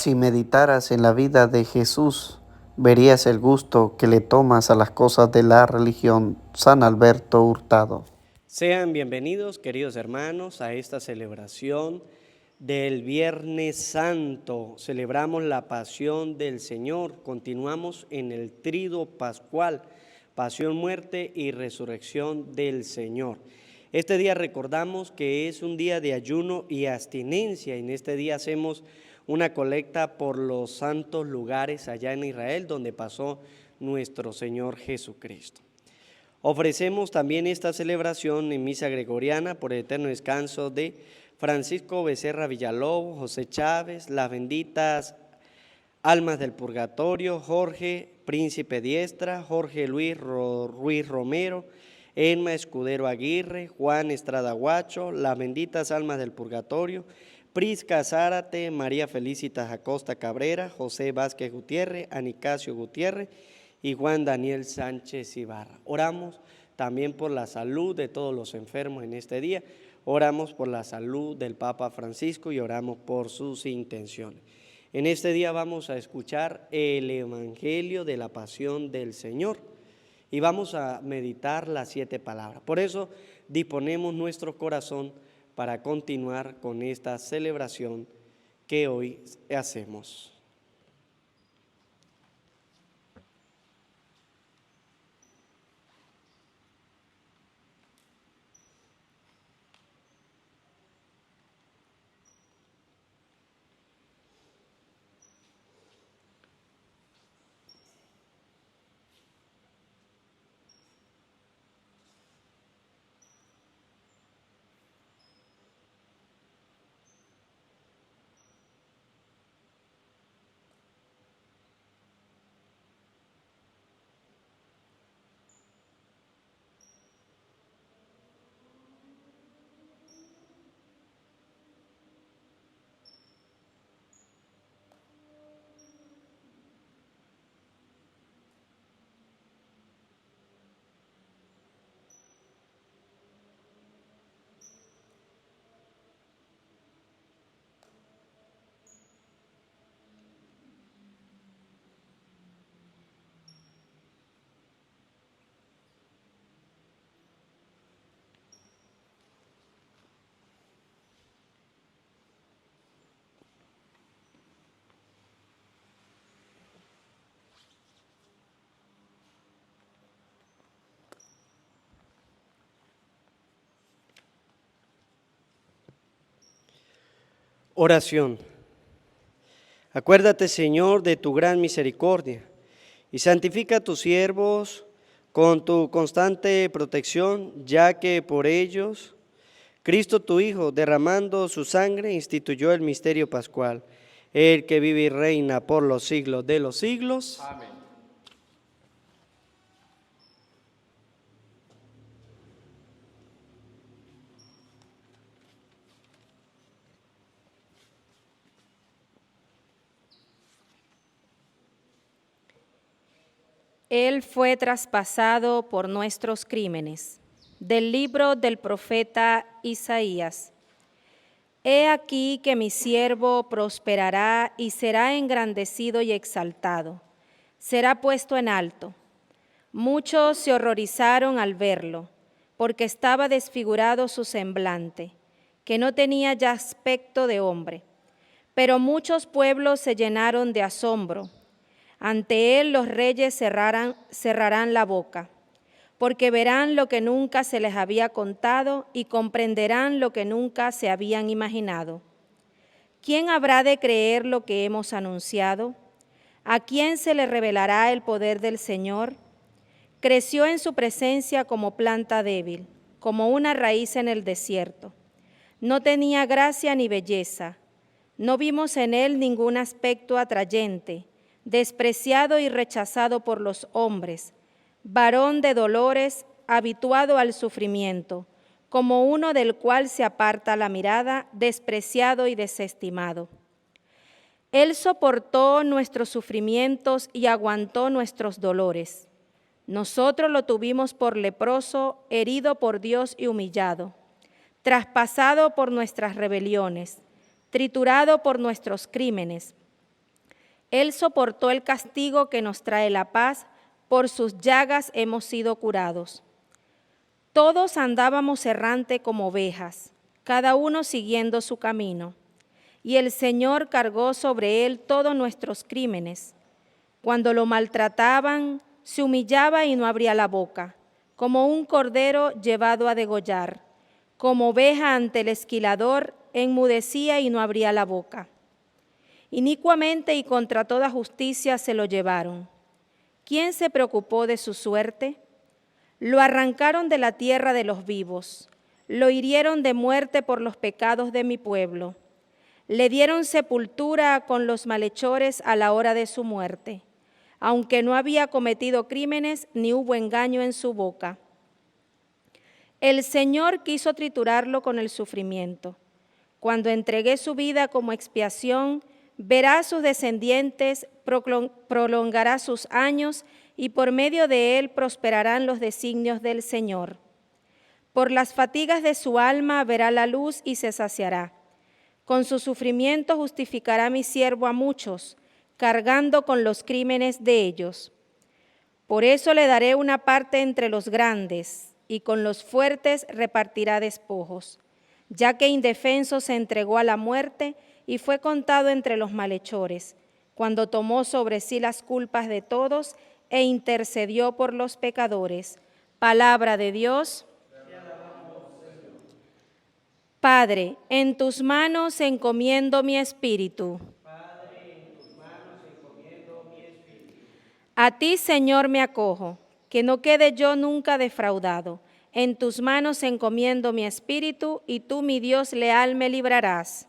Si meditaras en la vida de Jesús, verías el gusto que le tomas a las cosas de la religión. San Alberto Hurtado. Sean bienvenidos, queridos hermanos, a esta celebración del Viernes Santo. Celebramos la pasión del Señor. Continuamos en el triduo pascual, pasión, muerte y resurrección del Señor. Este día recordamos que es un día de ayuno y abstinencia. En este día hacemos una colecta por los santos lugares allá en Israel donde pasó nuestro Señor Jesucristo. Ofrecemos también esta celebración en misa gregoriana por el eterno descanso de Francisco Becerra Villalobos, José Chávez, las benditas almas del purgatorio, Jorge Príncipe Diestra, Jorge Luis Ruiz Romero, Emma Escudero Aguirre, Juan Estrada Guacho, las benditas almas del purgatorio, Prisca Zárate, María Felicitas Acosta Cabrera, José Vázquez Gutiérrez, Anicasio Gutiérrez y Juan Daniel Sánchez Ibarra. Oramos también por la salud de todos los enfermos en este día. Oramos por la salud del Papa Francisco y oramos por sus intenciones. En este día vamos a escuchar el Evangelio de la Pasión del Señor y vamos a meditar las 7 palabras. Por eso disponemos nuestro corazón para continuar con esta celebración que hoy hacemos. Oración. Acuérdate, Señor, de tu gran misericordia y santifica a tus siervos con tu constante protección, ya que por ellos Cristo tu Hijo, derramando su sangre, instituyó el misterio pascual, el que vive y reina por los siglos de los siglos. Amén. Él fue traspasado por nuestros crímenes. Del libro del profeta Isaías. He aquí que mi siervo prosperará y será engrandecido y exaltado. Será puesto en alto. Muchos se horrorizaron al verlo, porque estaba desfigurado su semblante, que no tenía ya aspecto de hombre. Pero muchos pueblos se llenaron de asombro. Ante él los reyes cerrarán la boca, porque verán lo que nunca se les había contado y comprenderán lo que nunca se habían imaginado. ¿Quién habrá de creer lo que hemos anunciado? ¿A quién se le revelará el poder del Señor? Creció en su presencia como planta débil, como una raíz en el desierto. No tenía gracia ni belleza. No vimos en él ningún aspecto atrayente, despreciado y rechazado por los hombres, varón de dolores, habituado al sufrimiento, como uno del cual se aparta la mirada, despreciado y desestimado. Él soportó nuestros sufrimientos y aguantó nuestros dolores. Nosotros lo tuvimos por leproso, herido por Dios y humillado, traspasado por nuestras rebeliones, triturado por nuestros crímenes. Él soportó el castigo que nos trae la paz, por sus llagas hemos sido curados. Todos andábamos errante como ovejas, cada uno siguiendo su camino, y el Señor cargó sobre él todos nuestros crímenes. Cuando lo maltrataban, se humillaba y no abría la boca, como un cordero llevado a degollar, como oveja ante el esquilador, enmudecía y no abría la boca. Inicuamente y contra toda justicia se lo llevaron. ¿Quién se preocupó de su suerte? Lo arrancaron de la tierra de los vivos, lo hirieron de muerte por los pecados de mi pueblo. Le dieron sepultura con los malhechores a la hora de su muerte, aunque no había cometido crímenes ni hubo engaño en su boca. El Señor quiso triturarlo con el sufrimiento. Cuando entregué su vida como expiación, verá a sus descendientes, prolongará sus años y por medio de él prosperarán los designios del Señor. Por las fatigas de su alma verá la luz y se saciará. Con su sufrimiento justificará mi siervo a muchos, cargando con los crímenes de ellos. Por eso le daré una parte entre los grandes, y con los fuertes repartirá despojos, ya que indefenso se entregó a la muerte y fue contado entre los malhechores, cuando tomó sobre sí las culpas de todos e intercedió por los pecadores. Palabra de Dios. Padre, en tus manos encomiendo mi espíritu. A ti, Señor, me acojo, que no quede yo nunca defraudado. En tus manos encomiendo mi espíritu, y tú, mi Dios leal, me librarás.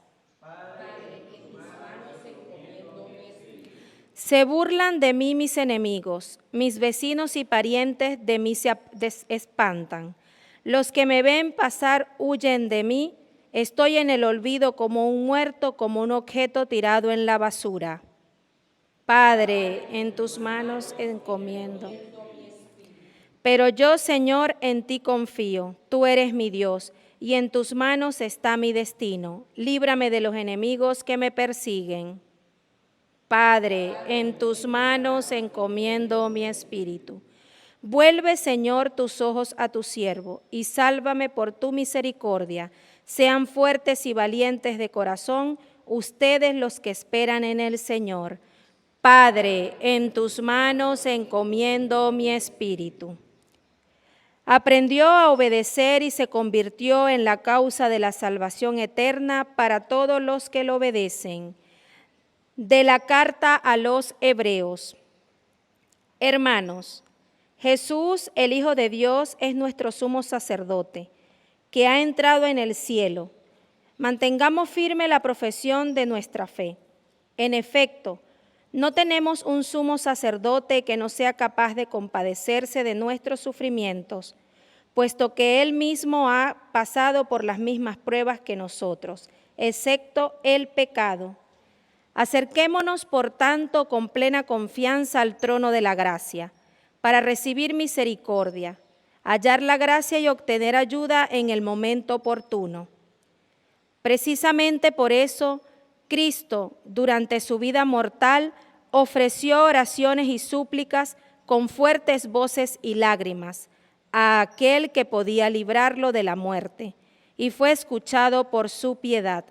Se burlan de mí mis enemigos, mis vecinos y parientes de mí se espantan. Los que me ven pasar huyen de mí, estoy en el olvido como un muerto, como un objeto tirado en la basura. Padre, en tus manos encomiendo. Pero yo, Señor, en ti confío, tú eres mi Dios, y en tus manos está mi destino. Líbrame de los enemigos que me persiguen. Padre, en tus manos encomiendo mi espíritu. Vuelve, Señor, tus ojos a tu siervo, y sálvame por tu misericordia. Sean fuertes y valientes de corazón, ustedes los que esperan en el Señor. Padre, en tus manos encomiendo mi espíritu. Aprendió a obedecer y se convirtió en la causa de la salvación eterna para todos los que lo obedecen. De la carta a los Hebreos. Hermanos, Jesús, el Hijo de Dios, es nuestro sumo sacerdote, que ha entrado en el cielo. Mantengamos firme la profesión de nuestra fe. En efecto, no tenemos un sumo sacerdote que no sea capaz de compadecerse de nuestros sufrimientos, puesto que Él mismo ha pasado por las mismas pruebas que nosotros, excepto el pecado. Acerquémonos, por tanto, con plena confianza al trono de la gracia, para recibir misericordia, hallar la gracia y obtener ayuda en el momento oportuno. Precisamente por eso, Cristo, durante su vida mortal, ofreció oraciones y súplicas con fuertes voces y lágrimas a aquel que podía librarlo de la muerte, y fue escuchado por su piedad.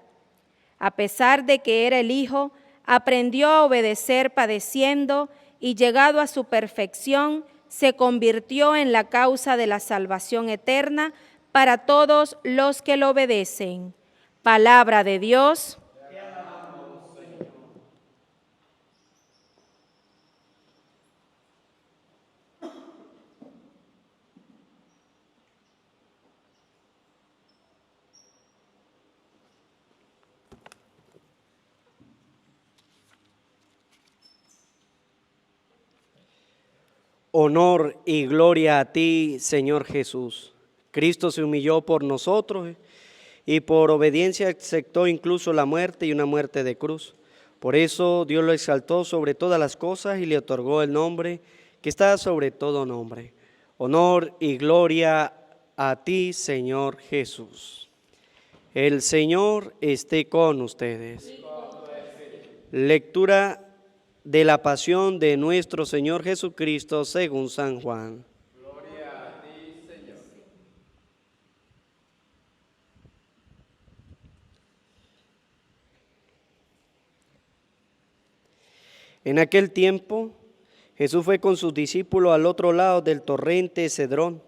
A pesar de que era el Hijo, aprendió a obedecer padeciendo y, llegado a su perfección, se convirtió en la causa de la salvación eterna para todos los que lo obedecen. Palabra de Dios. Te alabamos, Señor. Honor y gloria a ti, Señor Jesús. Cristo se humilló por nosotros y por obediencia aceptó incluso la muerte, y una muerte de cruz. Por eso Dios lo exaltó sobre todas las cosas y le otorgó el nombre que está sobre todo nombre. Honor y gloria a ti, Señor Jesús. El Señor esté con ustedes. Lectura de la pasión de nuestro Señor Jesucristo según San Juan. Gloria a ti, Señor. En aquel tiempo, Jesús fue con sus discípulos al otro lado del torrente Cedrón,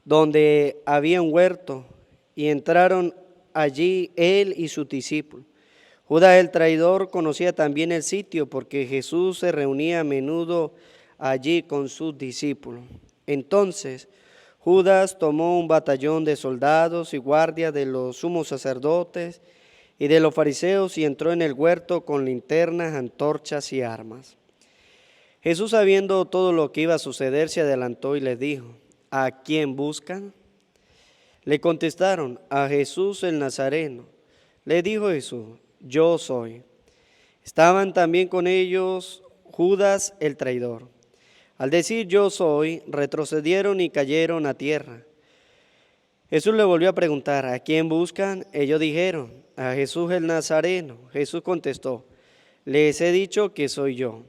donde había un huerto, y entraron allí él y sus discípulos. Judas el traidor conocía también el sitio, porque Jesús se reunía a menudo allí con sus discípulos. Entonces Judas tomó un batallón de soldados y guardias de los sumos sacerdotes y de los fariseos y entró en el huerto con linternas, antorchas y armas. Jesús, sabiendo todo lo que iba a suceder, se adelantó y les dijo: ¿a quién buscan? Le contestaron: a Jesús el Nazareno. Le dijo Jesús: yo soy. Estaban también con ellos Judas el traidor. Al decir yo soy, retrocedieron y cayeron a tierra. Jesús le volvió a preguntar: ¿a quién buscan? Ellos dijeron: a Jesús el Nazareno. Jesús contestó: les he dicho que soy yo.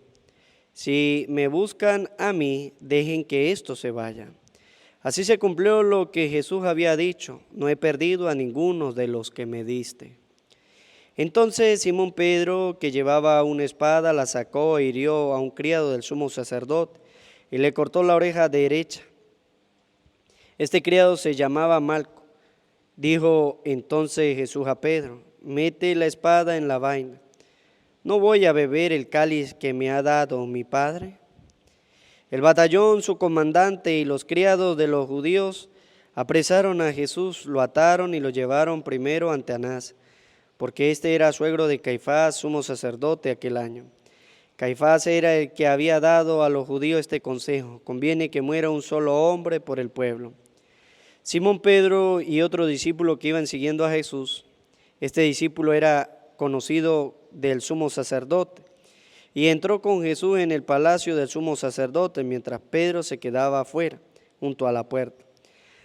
Si me buscan a mí, dejen que esto se vaya. Así se cumplió lo que Jesús había dicho: no he perdido a ninguno de los que me diste. Entonces Simón Pedro, que llevaba una espada, la sacó e hirió a un criado del sumo sacerdote y le cortó la oreja derecha. Este criado se llamaba Malco. Dijo entonces Jesús a Pedro: mete la espada en la vaina. ¿No voy a beber el cáliz que me ha dado mi Padre? El batallón, su comandante y los criados de los judíos apresaron a Jesús, lo ataron y lo llevaron primero ante Anás, porque este era suegro de Caifás, sumo sacerdote aquel año. Caifás era el que había dado a los judíos este consejo: conviene que muera un solo hombre por el pueblo. Simón Pedro y otro discípulo que iban siguiendo a Jesús, este discípulo era conocido del sumo sacerdote, y entró con Jesús en el palacio del sumo sacerdote, mientras Pedro se quedaba afuera, junto a la puerta.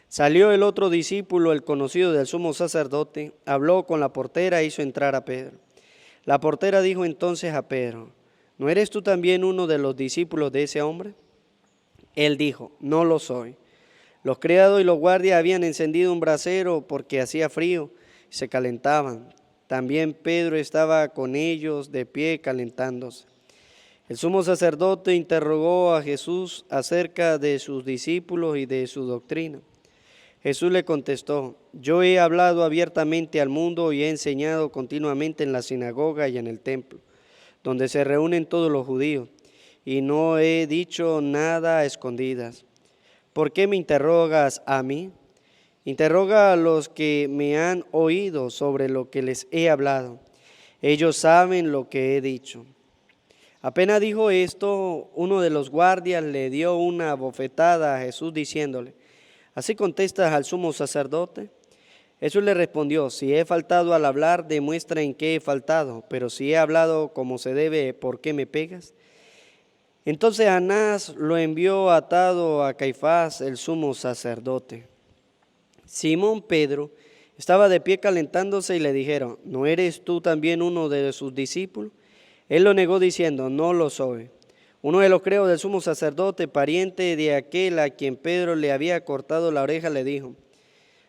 Salió el otro discípulo, el conocido del sumo sacerdote, habló con la portera e hizo entrar a Pedro. La portera dijo entonces a Pedro: ¿no eres tú también uno de los discípulos de ese hombre? Él dijo: no lo soy. Los criados y los guardias habían encendido un brasero porque hacía frío y se calentaban. También Pedro estaba con ellos de pie calentándose. El sumo sacerdote interrogó a Jesús acerca de sus discípulos y de su doctrina. Jesús le contestó: yo he hablado abiertamente al mundo y he enseñado continuamente en la sinagoga y en el templo, donde se reúnen todos los judíos, y no he dicho nada a escondidas. ¿Por qué me interrogas a mí? Interroga a los que me han oído sobre lo que les he hablado. Ellos saben lo que he dicho. Apenas dijo esto, uno de los guardias le dio una bofetada a Jesús diciéndole: ¿así contestas al sumo sacerdote? Jesús le respondió: si he faltado al hablar, demuestra en qué he faltado, pero si he hablado como se debe, ¿por qué me pegas? Entonces Anás lo envió atado a Caifás, el sumo sacerdote. Simón Pedro estaba de pie calentándose y le dijeron: ¿no eres tú también uno de sus discípulos? Él lo negó diciendo: no lo soy. Uno de los criados del sumo sacerdote, pariente de aquel a quien Pedro le había cortado la oreja, le dijo: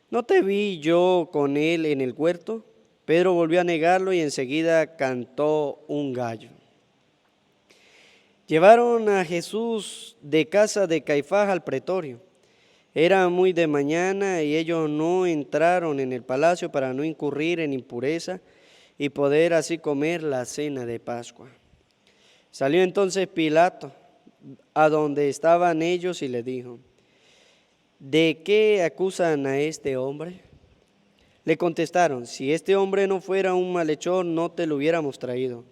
¿no te vi yo con él en el huerto? Pedro volvió a negarlo y enseguida cantó un gallo. Llevaron a Jesús de casa de Caifás al pretorio. Era muy de mañana y ellos no entraron en el palacio para no incurrir en impureza y poder así comer la cena de Pascua. Salió entonces Pilato a donde estaban ellos y le dijo: ¿de qué acusan a este hombre? Le contestaron: si este hombre no fuera un malhechor, no te lo hubiéramos traído.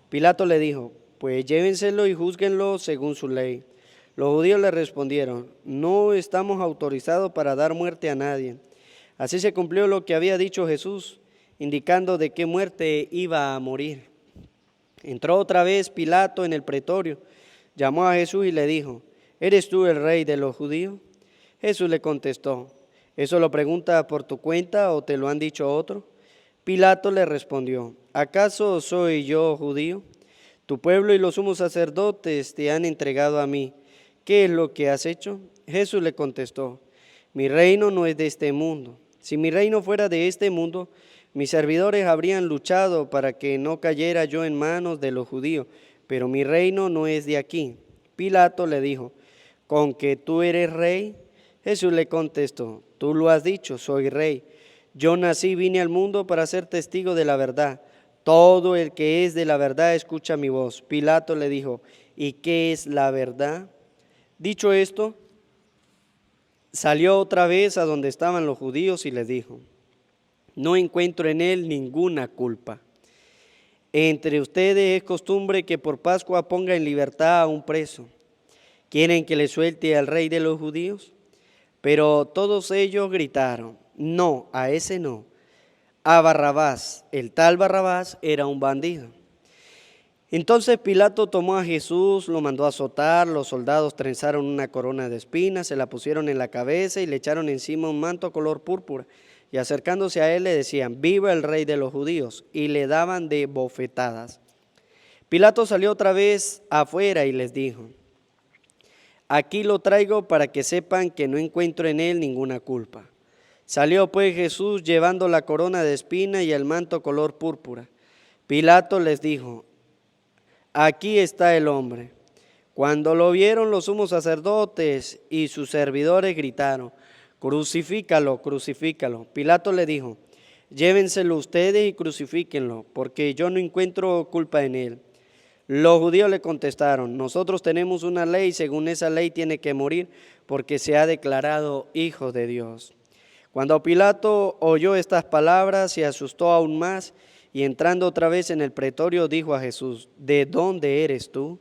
Pilato le dijo: pues llévenselo y júzguenlo según su ley. Los judíos le respondieron: no estamos autorizados para dar muerte a nadie. Así se cumplió lo que había dicho Jesús, indicando de qué muerte iba a morir. Entró otra vez Pilato en el pretorio, llamó a Jesús y le dijo: ¿eres tú el rey de los judíos? Jesús le contestó: ¿eso lo preguntas por tu cuenta o te lo han dicho otro? Pilato le respondió: ¿acaso soy yo judío? Tu pueblo y los sumos sacerdotes te han entregado a mí. ¿Qué es lo que has hecho? Jesús le contestó, mi reino no es de este mundo. Si mi reino fuera de este mundo, mis servidores habrían luchado para que no cayera yo en manos de los judíos, pero mi reino no es de aquí. Pilato le dijo, ¿con que tú eres rey? Jesús le contestó, tú lo has dicho, soy rey. Yo nací, vine al mundo para ser testigo de la verdad. Todo el que es de la verdad escucha mi voz. Pilato le dijo, ¿y qué es la verdad? Dicho esto, salió otra vez a donde estaban los judíos y les dijo, no encuentro en él ninguna culpa. Entre ustedes es costumbre que por Pascua ponga en libertad a un preso. ¿Quieren que le suelte al rey de los judíos? Pero todos ellos gritaron, no, a ese no, a Barrabás. El tal Barrabás era un bandido. Entonces Pilato tomó a Jesús, lo mandó a azotar, los soldados trenzaron una corona de espinas, se la pusieron en la cabeza y le echaron encima un manto color púrpura. Y acercándose a él le decían, viva el rey de los judíos, y le daban de bofetadas. Pilato salió otra vez afuera y les dijo, aquí lo traigo para que sepan que no encuentro en él ninguna culpa. Salió pues Jesús llevando la corona de espina y el manto color púrpura. Pilato les dijo, aquí está el hombre. Cuando lo vieron los sumos sacerdotes y sus servidores gritaron, crucifícalo, crucifícalo. Pilato le dijo, llévenselo ustedes y crucifíquenlo, porque yo no encuentro culpa en él. Los judíos le contestaron, nosotros tenemos una ley, según esa ley tiene que morir, porque se ha declarado hijo de Dios. Cuando Pilato oyó estas palabras, se asustó aún más, y entrando otra vez en el pretorio, dijo a Jesús, ¿de dónde eres tú?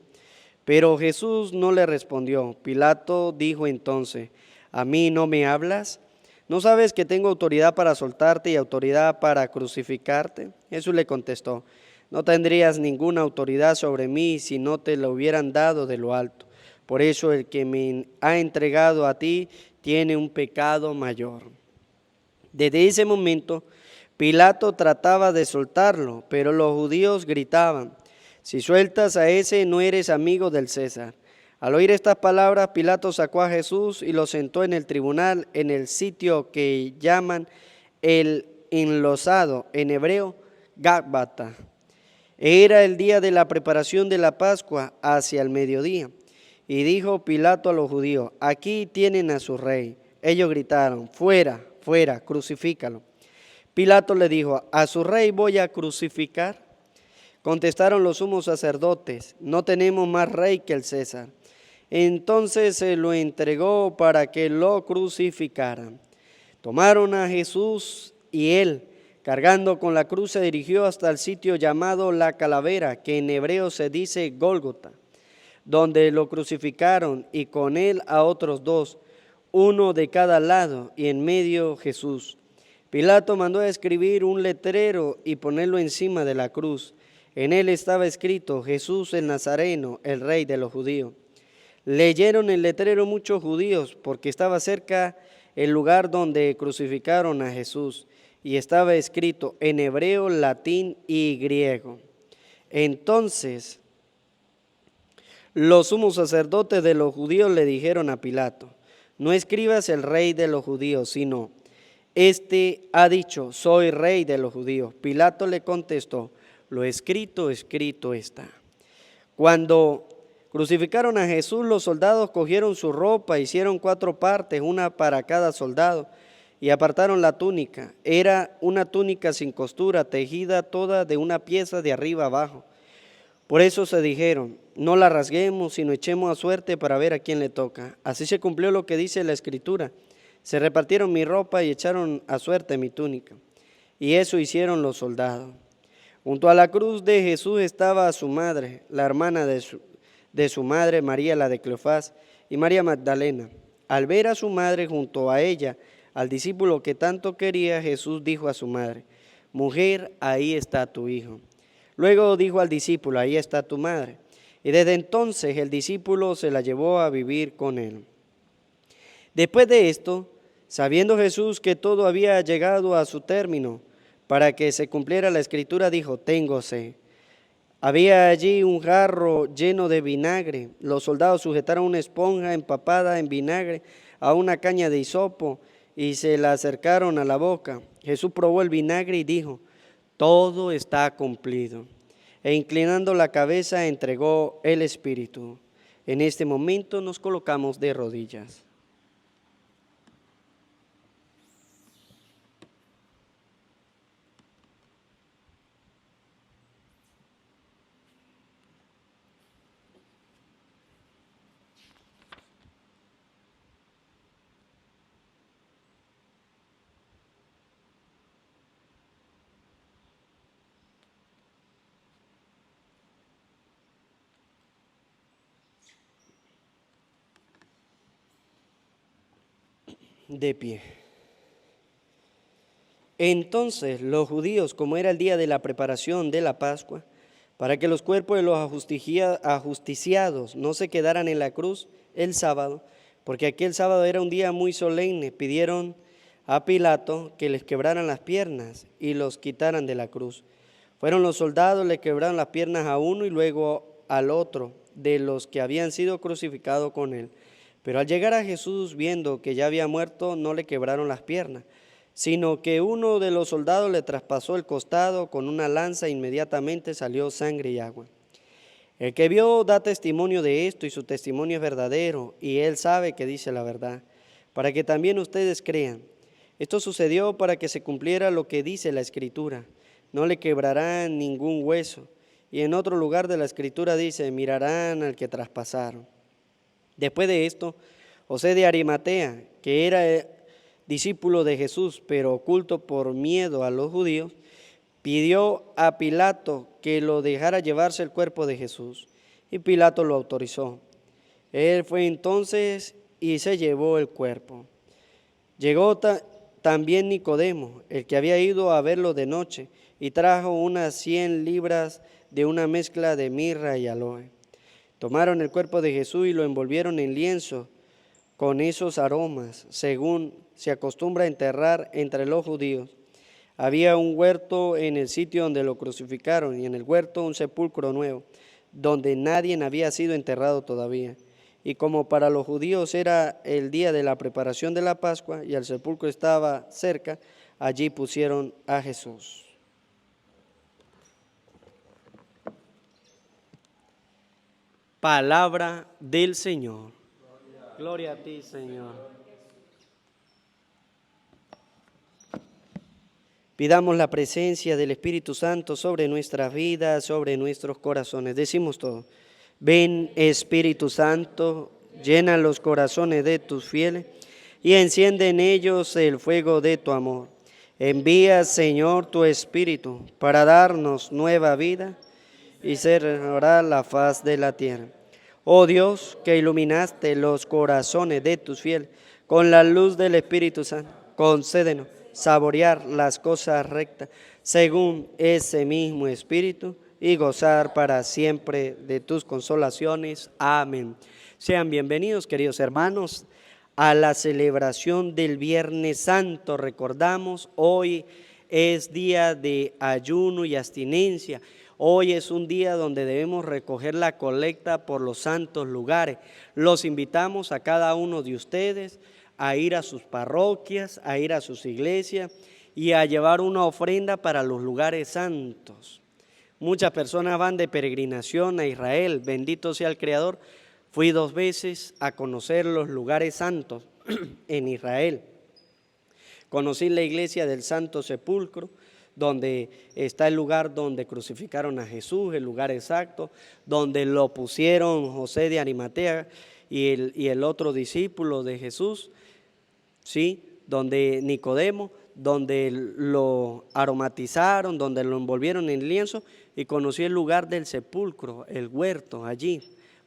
Pero Jesús no le respondió. Pilato dijo entonces, ¿a mí no me hablas? ¿No sabes que tengo autoridad para soltarte y autoridad para crucificarte? Jesús le contestó, no tendrías ninguna autoridad sobre mí si no te lo hubieran dado de lo alto. Por eso el que me ha entregado a ti tiene un pecado mayor. Desde ese momento, Pilato trataba de soltarlo, pero los judíos gritaban, si sueltas a ese no eres amigo del César. Al oír estas palabras, Pilato sacó a Jesús y lo sentó en el tribunal, en el sitio que llaman el enlosado, en hebreo, Gábata. Era el día de la preparación de la Pascua, hacia el mediodía. Y dijo Pilato a los judíos, aquí tienen a su rey. Ellos gritaron, fuera, fuera, crucifícalo. Pilato le dijo, ¿a su rey voy a crucificar? Contestaron los sumos sacerdotes, no tenemos más rey que el César. Entonces se lo entregó para que lo crucificaran. Tomaron a Jesús y él, cargando con la cruz, se dirigió hasta el sitio llamado La Calavera, que en hebreo se dice Gólgota, donde lo crucificaron y con él a otros dos, uno de cada lado y en medio Jesús. Pilato mandó a escribir un letrero y ponerlo encima de la cruz. En él estaba escrito, Jesús el Nazareno, el rey de los judíos. Leyeron el letrero muchos judíos porque estaba cerca el lugar donde crucificaron a Jesús y estaba escrito en hebreo, latín y griego. Entonces los sumos sacerdotes de los judíos le dijeron a Pilato, no escribas el rey de los judíos, sino, este ha dicho, soy rey de los judíos. Pilato le contestó, lo escrito, escrito está. Cuando crucificaron a Jesús, los soldados cogieron su ropa, hicieron 4 partes, una para cada soldado, y apartaron la túnica. Era una túnica sin costura, tejida toda de una pieza de arriba abajo. Por eso se dijeron, no la rasguemos, sino echemos a suerte para ver a quién le toca. Así se cumplió lo que dice la Escritura. Se repartieron mi ropa y echaron a suerte mi túnica. Y eso hicieron los soldados. Junto a la cruz de Jesús estaba su madre, la hermana de su madre, María la de Cleofás, y María Magdalena. Al ver a su madre junto a ella, al discípulo que tanto quería, Jesús dijo a su madre, mujer, ahí está tu hijo. Luego dijo al discípulo, ahí está tu madre. Y desde entonces el discípulo se la llevó a vivir con él. Después de esto, sabiendo Jesús que todo había llegado a su término, para que se cumpliera la Escritura, dijo, tengo sed. Había allí un jarro lleno de vinagre. Los soldados sujetaron una esponja empapada en vinagre a una caña de hisopo y se la acercaron a la boca. Jesús probó el vinagre y dijo: todo está cumplido. E inclinando la cabeza entregó el espíritu. En este momento nos colocamos de rodillas. De pie. Entonces los judíos, como era el día de la preparación de la Pascua, para que los cuerpos de los ajusticiados no se quedaran en la cruz el sábado, porque aquel sábado era un día muy solemne, pidieron a Pilato que les quebraran las piernas y los quitaran de la cruz. Fueron los soldados, le quebraron las piernas a uno y luego al otro de los que habían sido crucificados con él. Pero al llegar a Jesús, viendo que ya había muerto, no le quebraron las piernas, sino que uno de los soldados le traspasó el costado con una lanza e inmediatamente salió sangre y agua. El que vio da testimonio de esto y su testimonio es verdadero y él sabe que dice la verdad, para que también ustedes crean. Esto sucedió para que se cumpliera lo que dice la Escritura: no le quebrarán ningún hueso. Y en otro lugar de la Escritura dice: mirarán al que traspasaron. Después de esto, José de Arimatea, que era discípulo de Jesús, pero oculto por miedo a los judíos, pidió a Pilato que lo dejara llevarse el cuerpo de Jesús, y Pilato lo autorizó. Él fue entonces y se llevó el cuerpo. Llegó también Nicodemo, el que había ido a verlo de noche, y trajo unas 100 libras de una mezcla de mirra y aloe. Tomaron el cuerpo de Jesús y lo envolvieron en lienzo con esos aromas, según se acostumbra a enterrar entre los judíos. Había un huerto en el sitio donde lo crucificaron, y en el huerto un sepulcro nuevo, donde nadie había sido enterrado todavía. Y como para los judíos era el día de la preparación de la Pascua y el sepulcro estaba cerca, allí pusieron a Jesús. Palabra del Señor. Gloria a ti, Señor. Pidamos la presencia del Espíritu Santo sobre nuestras vidas, sobre nuestros corazones. Decimos todo: ven, Espíritu Santo, llena los corazones de tus fieles y enciende en ellos el fuego de tu amor. Envía, Señor, tu Espíritu para darnos nueva vida y cerrar la faz de la tierra. Oh Dios, que iluminaste los corazones de tus fieles con la luz del Espíritu Santo, concédenos saborear las cosas rectas según ese mismo Espíritu y gozar para siempre de tus consolaciones. Amén. Sean bienvenidos, queridos hermanos, a la celebración del Viernes Santo. Recordamos, hoy es día de ayuno y abstinencia. Hoy es un día donde debemos recoger la colecta por los santos lugares. Los invitamos a cada uno de ustedes a ir a sus parroquias, a ir a sus iglesias y a llevar una ofrenda para los lugares santos. Muchas personas van de peregrinación a Israel, bendito sea el Creador. Fui 2 veces a conocer los lugares santos en Israel. Conocí la iglesia del Santo Sepulcro, donde está el lugar donde crucificaron a Jesús, el lugar exacto, donde lo pusieron José de Arimatea y el otro discípulo de Jesús, ¿sí? Donde Nicodemo, donde lo aromatizaron, donde lo envolvieron en lienzo, y conocí el lugar del sepulcro, el huerto allí.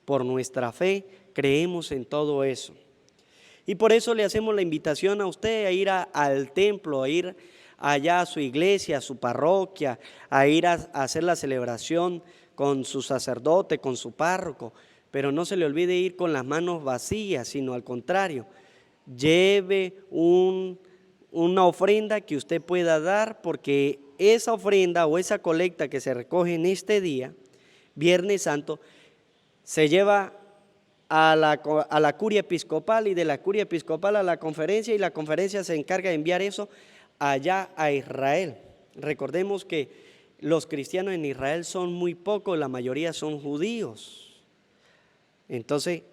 Por nuestra fe creemos en todo eso. Y por eso le hacemos la invitación a usted a ir al templo, a ir allá a su iglesia, a su parroquia, a ir a hacer la celebración con su sacerdote, con su párroco. Pero no se le olvide ir con las manos vacías, sino al contrario, lleve una ofrenda que usted pueda dar, porque esa ofrenda o esa colecta que se recoge en este día Viernes Santo, se lleva a la curia episcopal y de la curia episcopal a la conferencia, y la conferencia se encarga de enviar eso allá a Israel. Recordemos que los cristianos en Israel son muy pocos, la mayoría son judíos. Entonces,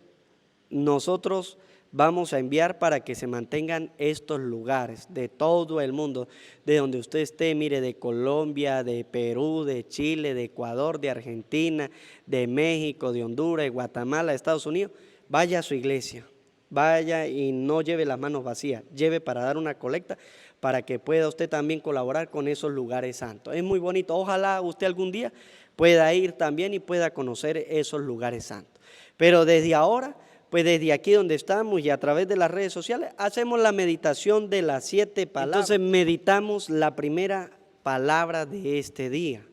nosotros vamos a enviar para que se mantengan estos lugares de todo el mundo, de donde usted esté, mire, de Colombia, de Perú, de Chile, de Ecuador, de Argentina, de México, de Honduras, de Guatemala, de Estados Unidos, vaya a su iglesia, vaya y no lleve las manos vacías, lleve para dar una colecta para que pueda usted también colaborar con esos lugares santos. Es muy bonito, ojalá usted algún día pueda ir también y pueda conocer esos lugares santos. Pero desde ahora, pues desde aquí donde estamos y a través de las redes sociales, hacemos la meditación de las 7 palabras. Entonces meditamos la primera palabra de este día.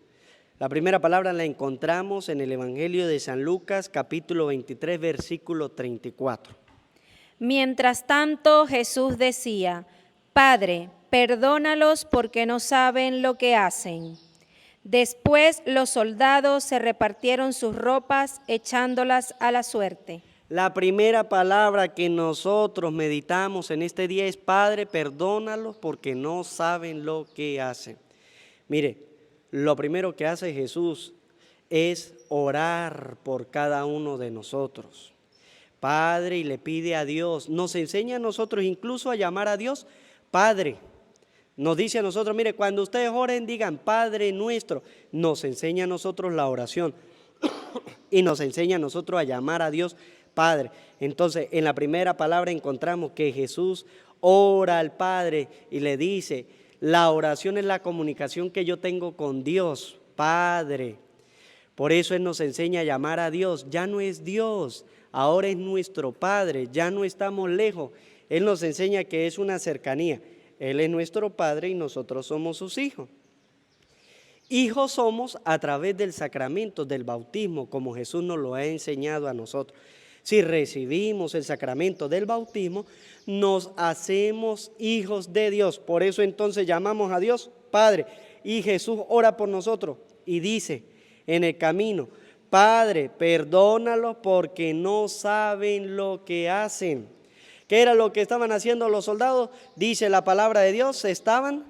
La primera palabra la encontramos en el Evangelio de San Lucas, capítulo 23, versículo 34. Mientras tanto, Jesús decía: Padre, perdónalos porque no saben lo que hacen. Después los soldados se repartieron sus ropas echándolas a la suerte. La primera palabra que nosotros meditamos en este día es: Padre, perdónalos porque no saben lo que hacen. Mire, lo primero que hace Jesús es orar por cada uno de nosotros. Padre, y le pide a Dios, nos enseña a nosotros incluso a llamar a Dios Padre. Nos dice a nosotros, mire, cuando ustedes oren digan Padre nuestro. Nos enseña a nosotros la oración y nos enseña a nosotros a llamar a Dios Padre. Entonces, en la primera palabra encontramos que Jesús ora al Padre y le dice, la oración es la comunicación que yo tengo con Dios, Padre. Por eso Él nos enseña a llamar a Dios. Ya no es Dios, ahora es nuestro Padre, ya no estamos lejos. Él nos enseña que es una cercanía. Él es nuestro Padre y nosotros somos sus hijos. Hijos somos a través del sacramento del bautismo, como Jesús nos lo ha enseñado a nosotros. Si recibimos el sacramento del bautismo, nos hacemos hijos de Dios. Por eso entonces llamamos a Dios Padre. Y Jesús ora por nosotros y dice en el camino, Padre, perdónalos porque no saben lo que hacen. ¿Qué era lo que estaban haciendo los soldados? Dice la palabra de Dios, estaban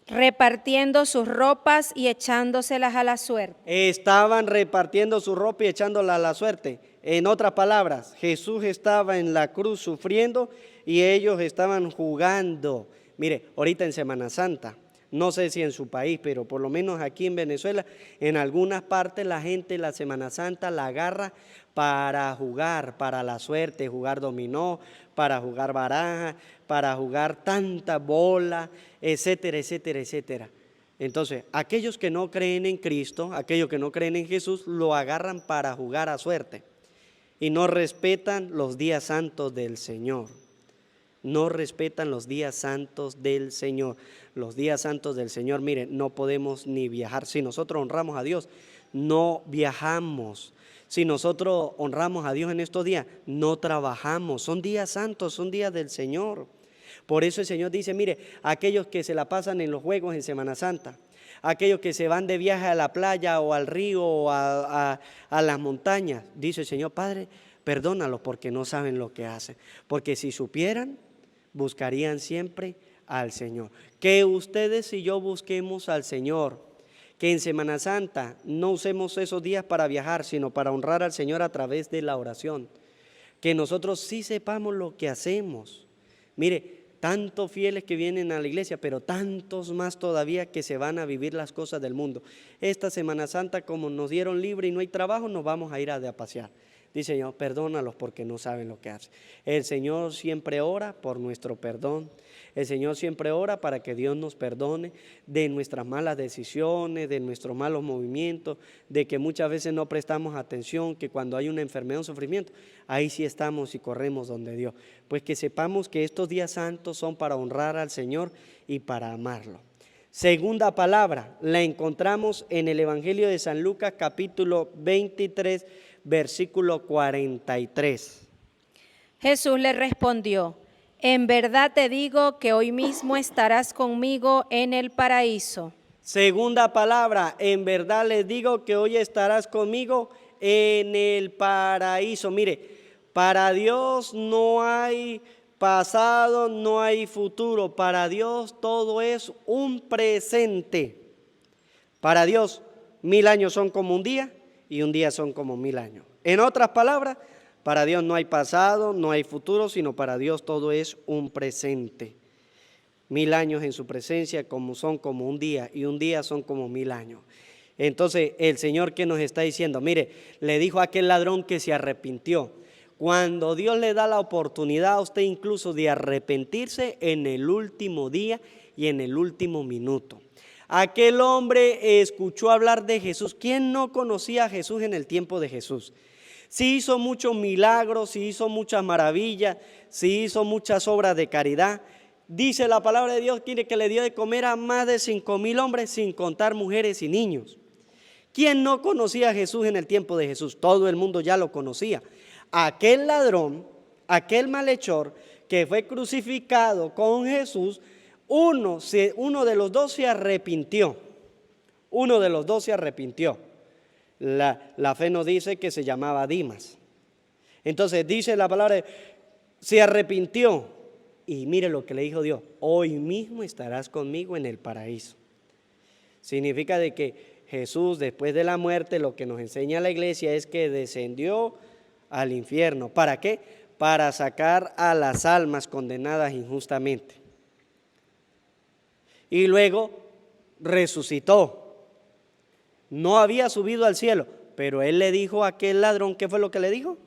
repartiendo sus ropas y echándoselas a la suerte. Estaban repartiendo su ropa y echándola a la suerte. En otras palabras, Jesús estaba en la cruz sufriendo y ellos estaban jugando. Mire, ahorita en Semana Santa, no sé si en su país, pero por lo menos aquí en Venezuela, en algunas partes la gente la Semana Santa la agarra para jugar, para la suerte, jugar dominó, para jugar baraja, para jugar tanta bola, etcétera, etcétera, etcétera. Entonces, aquellos que no creen en Cristo, aquellos que no creen en Jesús, lo agarran para jugar a suerte y no respetan los días santos del Señor. No respetan los días santos del Señor. Los días santos del Señor, miren, no podemos ni viajar. Si nosotros honramos a Dios, no viajamos. Si nosotros honramos a Dios en estos días, no trabajamos. Son días santos, son días del Señor. Por eso el Señor dice, mire, aquellos que se la pasan en los juegos en Semana Santa, aquellos que se van de viaje a la playa o al río o a las montañas, dice el Señor, Padre, perdónalos porque no saben lo que hacen. Porque si supieran, buscarían siempre al Señor. Que ustedes y yo busquemos al Señor. Que en Semana Santa no usemos esos días para viajar, sino para honrar al Señor a través de la oración. Que nosotros sí sepamos lo que hacemos. Mire, tantos fieles que vienen a la iglesia, pero tantos más todavía que se van a vivir las cosas del mundo. Esta Semana Santa, como nos dieron libre y no hay trabajo, nos vamos a ir a pasear. Dice Señor, perdónalos porque no saben lo que hacen. El Señor siempre ora por nuestro perdón. El Señor siempre ora para que Dios nos perdone de nuestras malas decisiones, de nuestros malos movimientos, de que muchas veces no prestamos atención, que cuando hay una enfermedad o sufrimiento, ahí sí estamos y corremos donde Dios. Pues que sepamos que estos días santos son para honrar al Señor y para amarlo. Segunda palabra, la encontramos en el Evangelio de San Lucas, capítulo 23, versículo 43. Jesús le respondió, en verdad te digo que hoy mismo estarás conmigo en el paraíso. Segunda palabra, en verdad les digo que hoy estarás conmigo en el paraíso. Mire, para Dios no hay pasado, no hay futuro. Para Dios todo es un presente. Para Dios 1000 años son como un día y un día son como 1000 años. En otras palabras, para Dios no hay pasado, no hay futuro, sino para Dios todo es un presente. 1000 años en su presencia como son como un día y un día son como 1000 años. Entonces el Señor que nos está diciendo, mire, le dijo a aquel ladrón que se arrepintió. Cuando Dios le da la oportunidad a usted incluso de arrepentirse en el último día y en el último minuto. Aquel hombre escuchó hablar de Jesús. ¿Quién no conocía a Jesús en el tiempo de Jesús? Sí hizo muchos milagros, sí hizo muchas maravillas, sí hizo muchas obras de caridad. Dice la palabra de Dios que le dio de comer a más de 5000 hombres, sin contar mujeres y niños. ¿Quién no conocía a Jesús en el tiempo de Jesús? Todo el mundo ya lo conocía. Aquel ladrón, aquel malhechor que fue crucificado con Jesús, uno de los dos se arrepintió. Uno de los dos se arrepintió. La fe nos dice que se llamaba Dimas. Entonces dice la palabra, se arrepintió. Y mire lo que le dijo Dios, hoy mismo estarás conmigo en el paraíso. Significa de que Jesús, después de la muerte, lo que nos enseña la iglesia es que descendió al infierno. ¿Para qué? Para sacar a las almas condenadas injustamente. Y luego resucitó. No había subido al cielo, pero él le dijo a aquel ladrón, ¿qué fue lo que le dijo?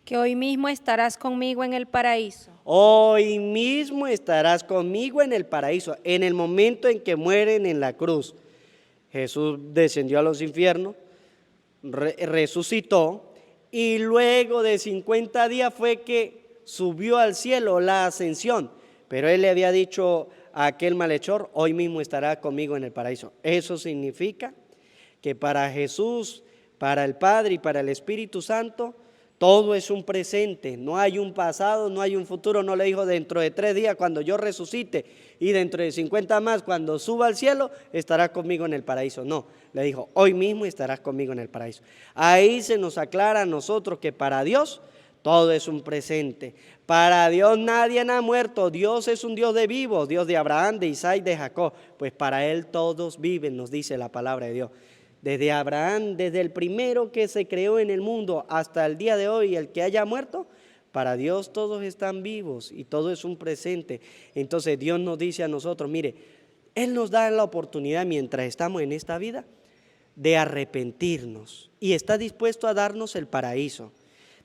Que hoy mismo estarás conmigo en el paraíso. Hoy mismo estarás conmigo en el paraíso. En el momento en que mueren en la cruz, Jesús descendió a los infiernos, resucitó, y luego de 50 días fue que subió al cielo, la ascensión. Pero él le había dicho a aquel malhechor, hoy mismo estará conmigo en el paraíso. Eso significa que para Jesús, para el Padre y para el Espíritu Santo, todo es un presente, no hay un pasado, no hay un futuro. No le dijo dentro de 3 días cuando yo resucite y dentro de 50 más cuando suba al cielo estarás conmigo en el paraíso. No, le dijo hoy mismo estarás conmigo en el paraíso. Ahí se nos aclara a nosotros que para Dios todo es un presente. Para Dios nadie ha muerto. Dios es un Dios de vivos, Dios de Abraham, de Isaac, de Jacob. Pues para Él todos viven, nos dice la palabra de Dios. Desde Abraham, desde el primero que se creó en el mundo hasta el día de hoy, el que haya muerto, para Dios todos están vivos y todo es un presente. Entonces Dios nos dice a nosotros, mire, Él nos da la oportunidad mientras estamos en esta vida de arrepentirnos y está dispuesto a darnos el paraíso.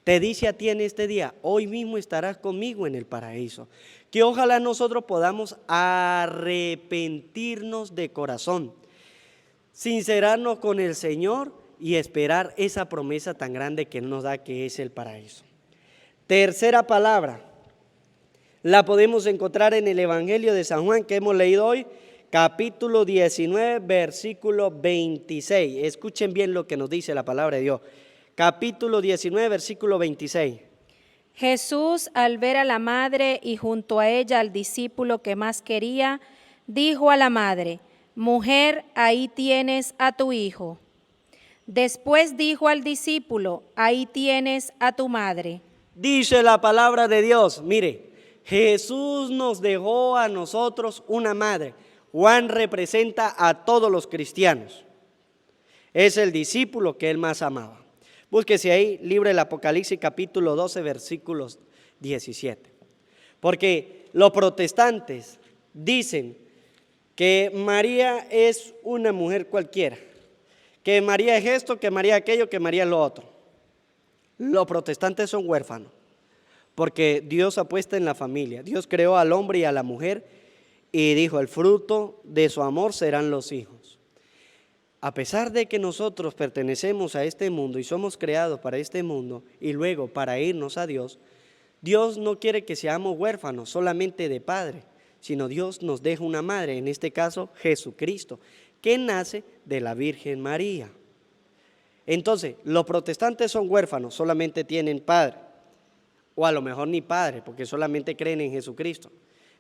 Te dice a ti en este día, hoy mismo estarás conmigo en el paraíso. Que ojalá nosotros podamos arrepentirnos de corazón, sincerarnos con el Señor y esperar esa promesa tan grande que Él nos da, que es el paraíso. Tercera palabra, la podemos encontrar en el Evangelio de San Juan que hemos leído hoy, capítulo 19, versículo 26. Escuchen bien lo que nos dice la palabra de Dios. Capítulo 19, versículo 26. Jesús, al ver a la madre y junto a ella al discípulo que más quería, dijo a la madre: Mujer, ahí tienes a tu hijo. Después dijo al discípulo: Ahí tienes a tu madre. Dice la palabra de Dios, mire, Jesús nos dejó a nosotros una madre. Juan representa a todos los cristianos. Es el discípulo que él más amaba. Búsquese ahí, libro del Apocalipsis, capítulo 12, versículos 17. Porque los protestantes dicen que María es una mujer cualquiera, que María es esto, que María es aquello, que María es lo otro. Los protestantes son huérfanos, porque Dios apuesta en la familia. Dios creó al hombre y a la mujer y dijo, el fruto de su amor serán los hijos. A pesar de que nosotros pertenecemos a este mundo y somos creados para este mundo y luego para irnos a Dios, Dios no quiere que seamos huérfanos solamente de padre, sino Dios nos deja una madre, en este caso Jesucristo, que nace de la Virgen María. Entonces, los protestantes son huérfanos, solamente tienen padre, o a lo mejor ni padre, porque solamente creen en Jesucristo.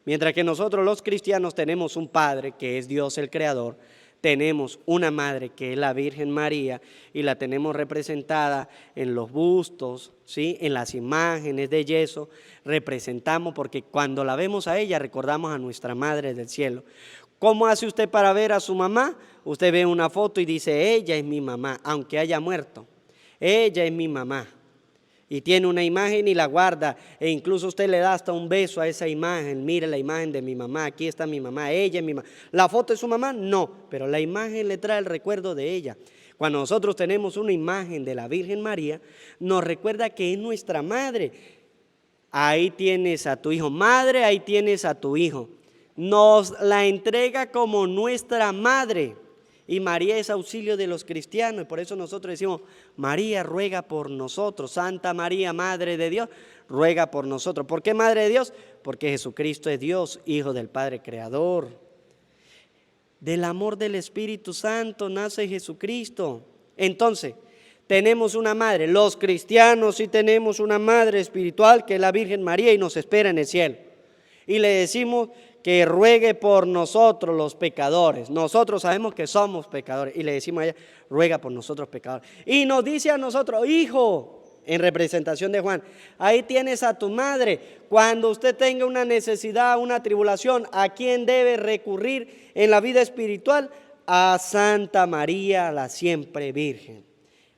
Mientras que nosotros los cristianos tenemos un padre, que es Dios el Creador, tenemos una madre que es la Virgen María y la tenemos representada en los bustos, ¿sí? En las imágenes de yeso, representamos porque cuando la vemos a ella recordamos a nuestra Madre del Cielo. ¿Cómo hace usted para ver a su mamá? Usted ve una foto y dice, ella es mi mamá, aunque haya muerto, ella es mi mamá. Y tiene una imagen y la guarda, e incluso usted le da hasta un beso a esa imagen. Mire la imagen de mi mamá, aquí está mi mamá, ella es mi mamá. ¿La foto es su mamá? No, pero la imagen le trae el recuerdo de ella. Cuando nosotros tenemos una imagen de la Virgen María, nos recuerda que es nuestra madre. Ahí tienes a tu hijo, madre, ahí tienes a tu hijo. Nos la entrega como nuestra madre. Y María es auxilio de los cristianos, y por eso nosotros decimos, María ruega por nosotros, Santa María, Madre de Dios, ruega por nosotros. ¿Por qué Madre de Dios? Porque Jesucristo es Dios, Hijo del Padre Creador. Del amor del Espíritu Santo nace Jesucristo. Entonces, tenemos una madre, los cristianos sí tenemos una madre espiritual que es la Virgen María y nos espera en el cielo. Y le decimos que ruegue por nosotros los pecadores. Nosotros sabemos que somos pecadores y le decimos a ella, ruega por nosotros pecadores. Y nos dice a nosotros, hijo, en representación de Juan, ahí tienes a tu madre. Cuando usted tenga una necesidad, una tribulación, ¿a quién debe recurrir en la vida espiritual? A Santa María, la siempre Virgen.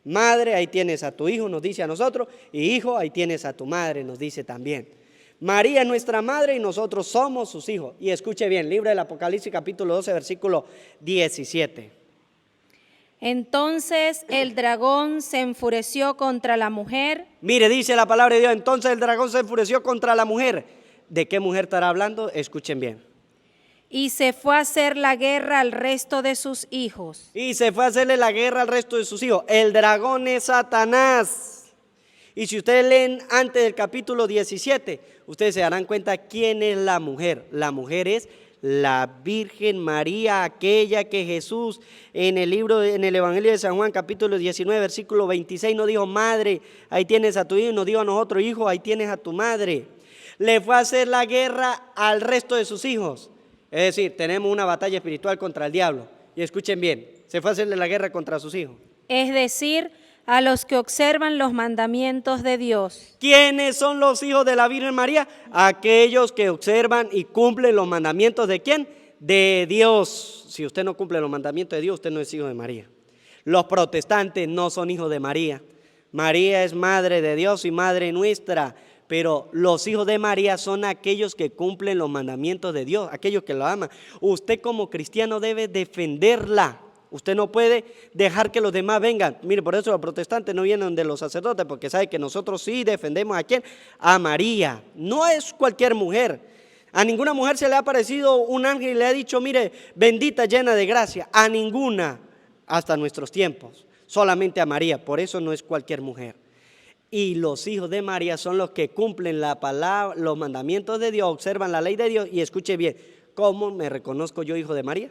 Madre, ahí tienes a tu hijo, nos dice a nosotros, y hijo, ahí tienes a tu madre, nos dice también. María es nuestra madre y nosotros somos sus hijos. Y escuche bien, libro del Apocalipsis capítulo 12, versículo 17. Entonces el dragón se enfureció contra la mujer. Mire, dice la palabra de Dios, entonces el dragón se enfureció contra la mujer. ¿De qué mujer estará hablando? Escuchen bien. Y se fue a hacer la guerra al resto de sus hijos. Y se fue a hacerle la guerra al resto de sus hijos. El dragón es Satanás. Y si ustedes leen antes del capítulo 17, ustedes se darán cuenta quién es la mujer. La mujer es la Virgen María, aquella que Jesús en el Evangelio de San Juan, capítulo 19, versículo 26, no dijo, madre, ahí tienes a tu hijo, nos dijo a nosotros, hijo, ahí tienes a tu madre. Le fue a hacer la guerra al resto de sus hijos. Es decir, tenemos una batalla espiritual contra el diablo. Y escuchen bien, se fue a hacerle la guerra contra sus hijos. Es decir, a los que observan los mandamientos de Dios. ¿Quiénes son los hijos de la Virgen María? Aquellos que observan y cumplen los mandamientos ¿de quién? De Dios. Si usted no cumple los mandamientos de Dios, usted no es hijo de María. Los protestantes no son hijos de María. María es madre de Dios y madre nuestra, pero los hijos de María son aquellos que cumplen los mandamientos de Dios, aquellos que lo aman. Usted como cristiano debe defenderla. Usted no puede dejar que los demás vengan. Mire, por eso los protestantes no vienen de los sacerdotes, porque saben que nosotros sí defendemos ¿a quién? A María. No es cualquier mujer. A ninguna mujer se le ha aparecido un ángel y le ha dicho, mire, bendita, llena de gracia. A ninguna, hasta nuestros tiempos. Solamente a María. Por eso no es cualquier mujer. Y los hijos de María son los que cumplen la palabra, los mandamientos de Dios, observan la ley de Dios. Y escuche bien, ¿cómo me reconozco yo hijo de María?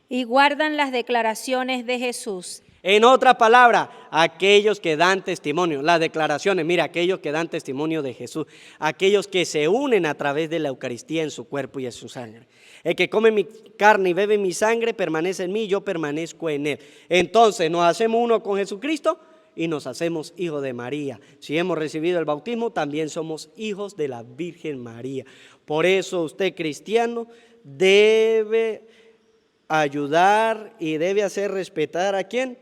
Y guardan las declaraciones de Jesús. En otra palabra, aquellos que dan testimonio, las declaraciones, mira, aquellos que dan testimonio de Jesús, aquellos que se unen a través de la Eucaristía en su cuerpo y en su sangre. El que come mi carne y bebe mi sangre permanece en mí, yo permanezco en él. Entonces nos hacemos uno con Jesucristo y nos hacemos hijos de María. Si hemos recibido el bautismo, también somos hijos de la Virgen María. Por eso usted cristiano debe ayudar y debe hacer respetar ¿a quién?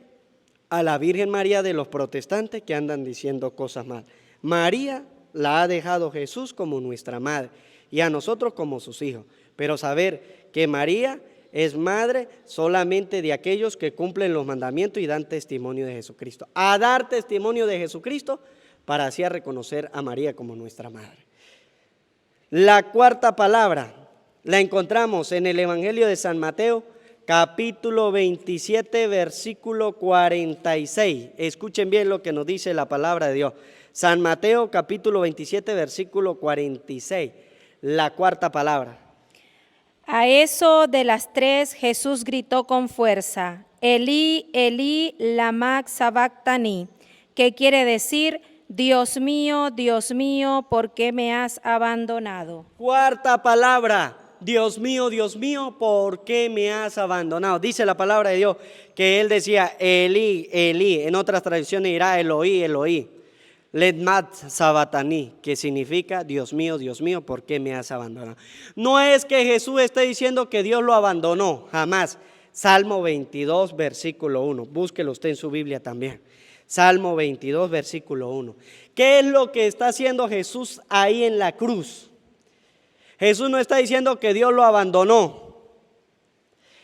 A la Virgen María de los protestantes que andan diciendo cosas mal. María la ha dejado Jesús como nuestra madre y a nosotros como sus hijos. Pero saber que María es madre solamente de aquellos que cumplen los mandamientos y dan testimonio de Jesucristo. A dar testimonio de Jesucristo para así reconocer a María como nuestra madre. La cuarta palabra la encontramos en el Evangelio de San Mateo, capítulo 27, versículo 46. Escuchen bien lo que nos dice la palabra de Dios. San Mateo, capítulo 27, versículo 46. La cuarta palabra. A eso de las 3 Jesús gritó con fuerza, Elí, Elí, lama sabactani, que quiere decir, Dios mío, ¿por qué me has abandonado? Cuarta palabra. Dios mío, ¿por qué me has abandonado? Dice la palabra de Dios que él decía, Elí, Elí, en otras tradiciones dirá Eloí, Eloí, Ledmat Sabatani, que significa, Dios mío, ¿por qué me has abandonado? No es que Jesús esté diciendo que Dios lo abandonó, jamás. Salmo 22, versículo 1, búsquelo usted en su Biblia también. Salmo 22, versículo 1. ¿Qué es lo que está haciendo Jesús ahí en la cruz? Jesús no está diciendo que Dios lo abandonó.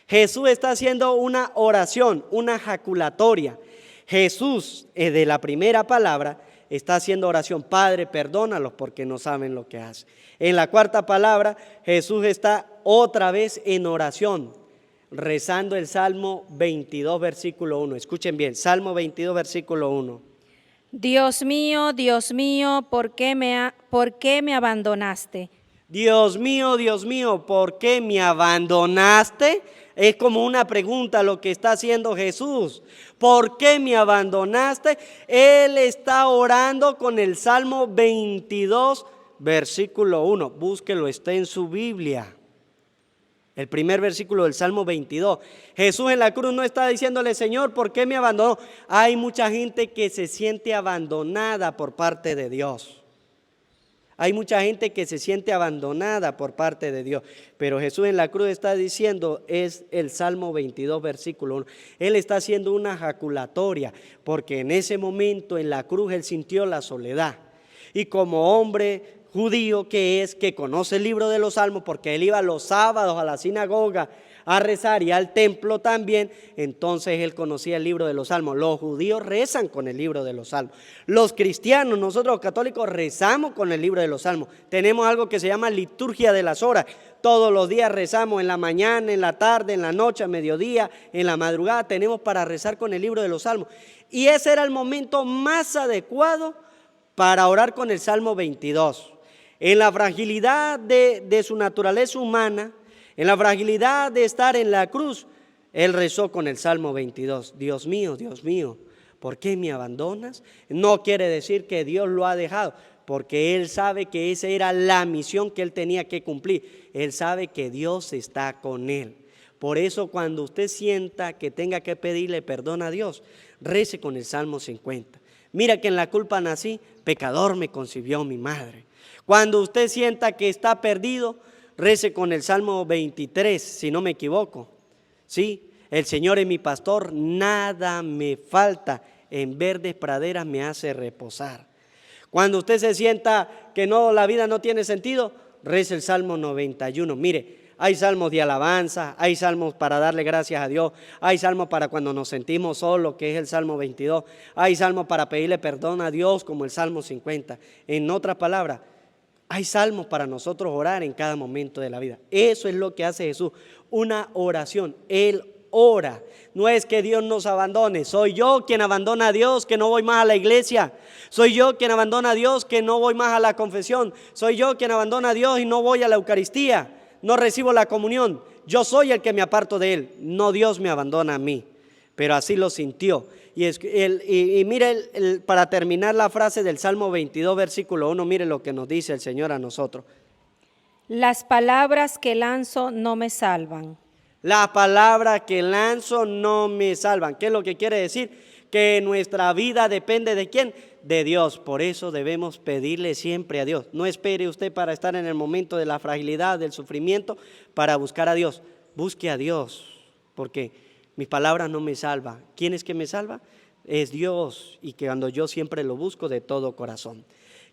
Jesús está haciendo una oración, una jaculatoria. Jesús, de la primera palabra, está haciendo oración. Padre, perdónalos porque no saben lo que hacen. En la cuarta palabra, Jesús está otra vez en oración, rezando el Salmo 22, versículo 1. Escuchen bien, Salmo 22, versículo 1. Dios mío, ¿por qué me abandonaste? Dios mío, ¿por qué me abandonaste? Es como una pregunta lo que está haciendo Jesús. ¿Por qué me abandonaste? Él está orando con el Salmo 22, versículo 1. Búsquelo, está en su Biblia. El primer versículo del Salmo 22. Jesús en la cruz no está diciéndole, Señor, ¿por qué me abandonó? Hay mucha gente que se siente abandonada por parte de Dios. Hay mucha gente que se siente abandonada por parte de Dios, pero Jesús en la cruz está diciendo, es el Salmo 22, versículo 1. Él está haciendo una jaculatoria, porque en ese momento en la cruz Él sintió la soledad. Y como hombre judío que es, que conoce el libro de los Salmos, porque Él iba los sábados a la sinagoga a rezar y al templo también, entonces él conocía el libro de los Salmos. Los judíos rezan con el libro de los Salmos. Los cristianos, nosotros los católicos, rezamos con el libro de los Salmos. Tenemos algo que se llama liturgia de las horas. Todos los días rezamos, en la mañana, en la tarde, en la noche, a mediodía, en la madrugada, tenemos para rezar con el libro de los Salmos. Y ese era el momento más adecuado para orar con el Salmo 22. En la fragilidad de su naturaleza humana, en la fragilidad de estar en la cruz, él rezó con el Salmo 22. Dios mío, ¿por qué me abandonas? No quiere decir que Dios lo ha dejado, porque él sabe que esa era la misión que él tenía que cumplir. Él sabe que Dios está con él. Por eso cuando usted sienta que tenga que pedirle perdón a Dios, rece con el Salmo 50. Mira que en la culpa nací, pecador me concibió mi madre. Cuando usted sienta que está perdido, rece con el Salmo 23, si no me equivoco. Sí, el Señor es mi pastor, nada me falta, en verdes praderas me hace reposar. Cuando usted se sienta que no, la vida no tiene sentido, rece el Salmo 91. Mire, hay salmos de alabanza, hay salmos para darle gracias a Dios, hay salmos para cuando nos sentimos solos, que es el Salmo 22, hay salmos para pedirle perdón a Dios, como el Salmo 50. En otras palabras, hay salmos para nosotros orar en cada momento de la vida. Eso es lo que hace Jesús, una oración. Él ora. No es que Dios nos abandone. Soy yo quien abandona a Dios, que no voy más a la iglesia. Soy yo quien abandona a Dios, que no voy más a la confesión. Soy yo quien abandona a Dios y no voy a la Eucaristía. No recibo la comunión. Yo soy el que me aparto de Él. No, Dios me abandona a mí. Pero así lo sintió. Y mire, para terminar la frase del Salmo 22, versículo 1, mire lo que nos dice el Señor a nosotros. Las palabras que lanzo no me salvan. Las palabras que lanzo no me salvan. ¿Qué es lo que quiere decir? Que nuestra vida depende ¿de quién? De Dios. Por eso debemos pedirle siempre a Dios. No espere usted para estar en el momento de la fragilidad, del sufrimiento, para buscar a Dios. Busque a Dios, porque mis palabras no me salvan. ¿Quién es que me salva? Es Dios, y que cuando yo siempre lo busco de todo corazón.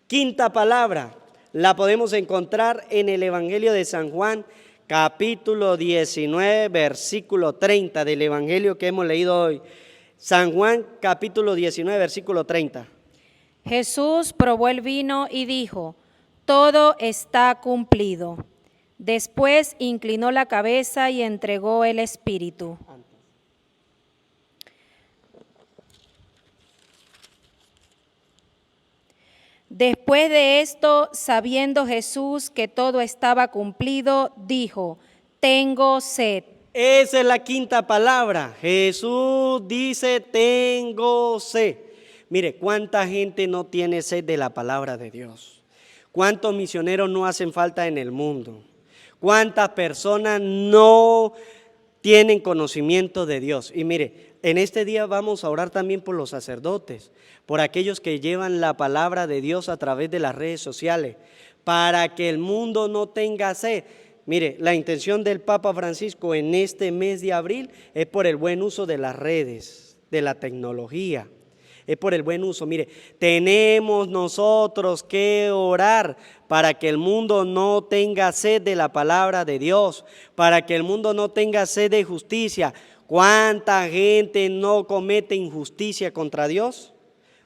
Quinta palabra, la podemos encontrar en el Evangelio de San Juan, capítulo 19, versículo 30 del Evangelio que hemos leído hoy. San Juan, capítulo 19, versículo 30. Jesús probó el vino y dijo, todo está cumplido. Después inclinó la cabeza y entregó el espíritu. Después de esto, sabiendo Jesús que todo estaba cumplido, dijo, tengo sed. Esa es la quinta palabra. Jesús dice, tengo sed. Mire, ¿cuánta gente no tiene sed de la palabra de Dios? ¿Cuántos misioneros no hacen falta en el mundo? ¿Cuántas personas no tienen conocimiento de Dios? Y mire, en este día vamos a orar también por los sacerdotes, por aquellos que llevan la palabra de Dios a través de las redes sociales, para que el mundo no tenga sed. Mire, la intención del Papa Francisco en este mes de abril es por el buen uso de las redes, de la tecnología. Es por el buen uso. Mire, tenemos nosotros que orar para que el mundo no tenga sed de la palabra de Dios, para que el mundo no tenga sed de justicia. ¿Cuánta gente no comete injusticia contra Dios?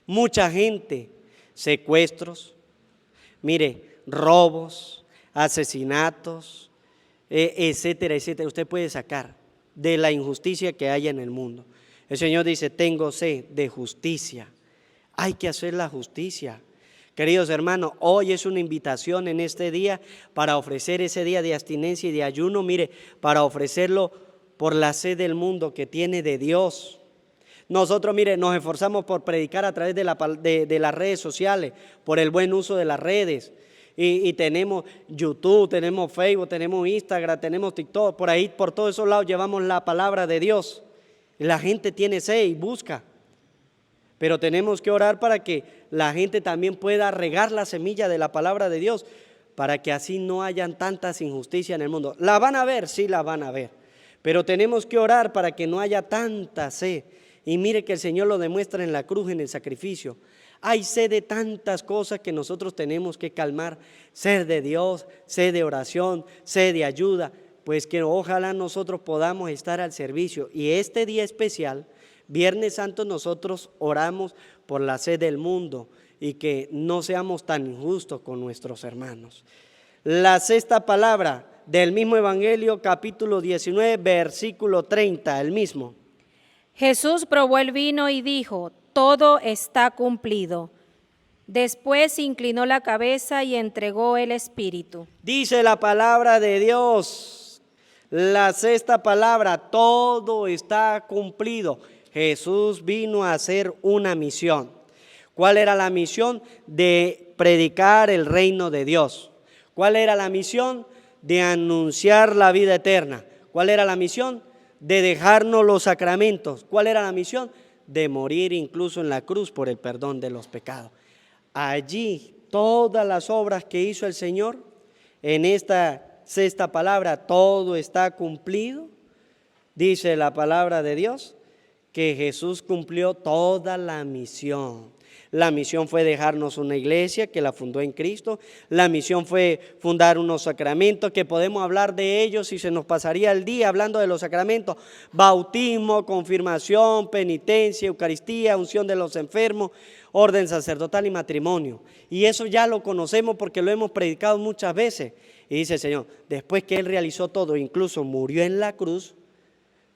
Mucha gente. Secuestros, mire, robos, asesinatos, etcétera, etcétera. Usted puede sacar de la injusticia que haya en el mundo. El Señor dice, tengo sed de justicia. Hay que hacer la justicia. Queridos hermanos, hoy es una invitación en este día para ofrecer ese día de abstinencia y de ayuno, mire, para ofrecerlo por la sed del mundo que tiene de Dios. Nosotros, mire, nos esforzamos por predicar a través de las redes sociales, por el buen uso de las redes. Y tenemos YouTube, tenemos Facebook, tenemos Instagram, tenemos TikTok, por ahí, por todos esos lados llevamos la palabra de Dios. La gente tiene sed y busca, pero tenemos que orar para que la gente también pueda regar la semilla de la palabra de Dios, para que así no hayan tantas injusticias en el mundo. ¿La van a ver? Sí, la van a ver, pero tenemos que orar para que no haya tanta sed. Y mire que el Señor lo demuestra en la cruz, en el sacrificio. Hay sed de tantas cosas que nosotros tenemos que calmar, sed de Dios, sed de oración, sed de ayuda. Pues que ojalá nosotros podamos estar al servicio. Y este día especial, Viernes Santo, nosotros oramos por la sed del mundo y que no seamos tan injustos con nuestros hermanos. La sexta palabra del mismo Evangelio, capítulo 19, versículo 30, el mismo. Jesús probó el vino y dijo, todo está cumplido. Después inclinó la cabeza y entregó el espíritu. Dice la palabra de Dios. La sexta palabra, todo está cumplido. Jesús vino a hacer una misión. ¿Cuál era la misión? De predicar el reino de Dios. ¿Cuál era la misión? De anunciar la vida eterna. ¿Cuál era la misión? De dejarnos los sacramentos. ¿Cuál era la misión? De morir incluso en la cruz por el perdón de los pecados. Allí, todas las obras que hizo el Señor, en esta sexta palabra, todo está cumplido. Dice la palabra de Dios que Jesús cumplió toda la misión. La misión fue dejarnos una iglesia que la fundó en Cristo. La misión fue fundar unos sacramentos que podemos hablar de ellos y se nos pasaría el día hablando de los sacramentos. Bautismo, confirmación, penitencia, Eucaristía, unción de los enfermos, orden sacerdotal y matrimonio. Y eso ya lo conocemos porque lo hemos predicado muchas veces. Y dice el Señor, después que Él realizó todo, incluso murió en la cruz,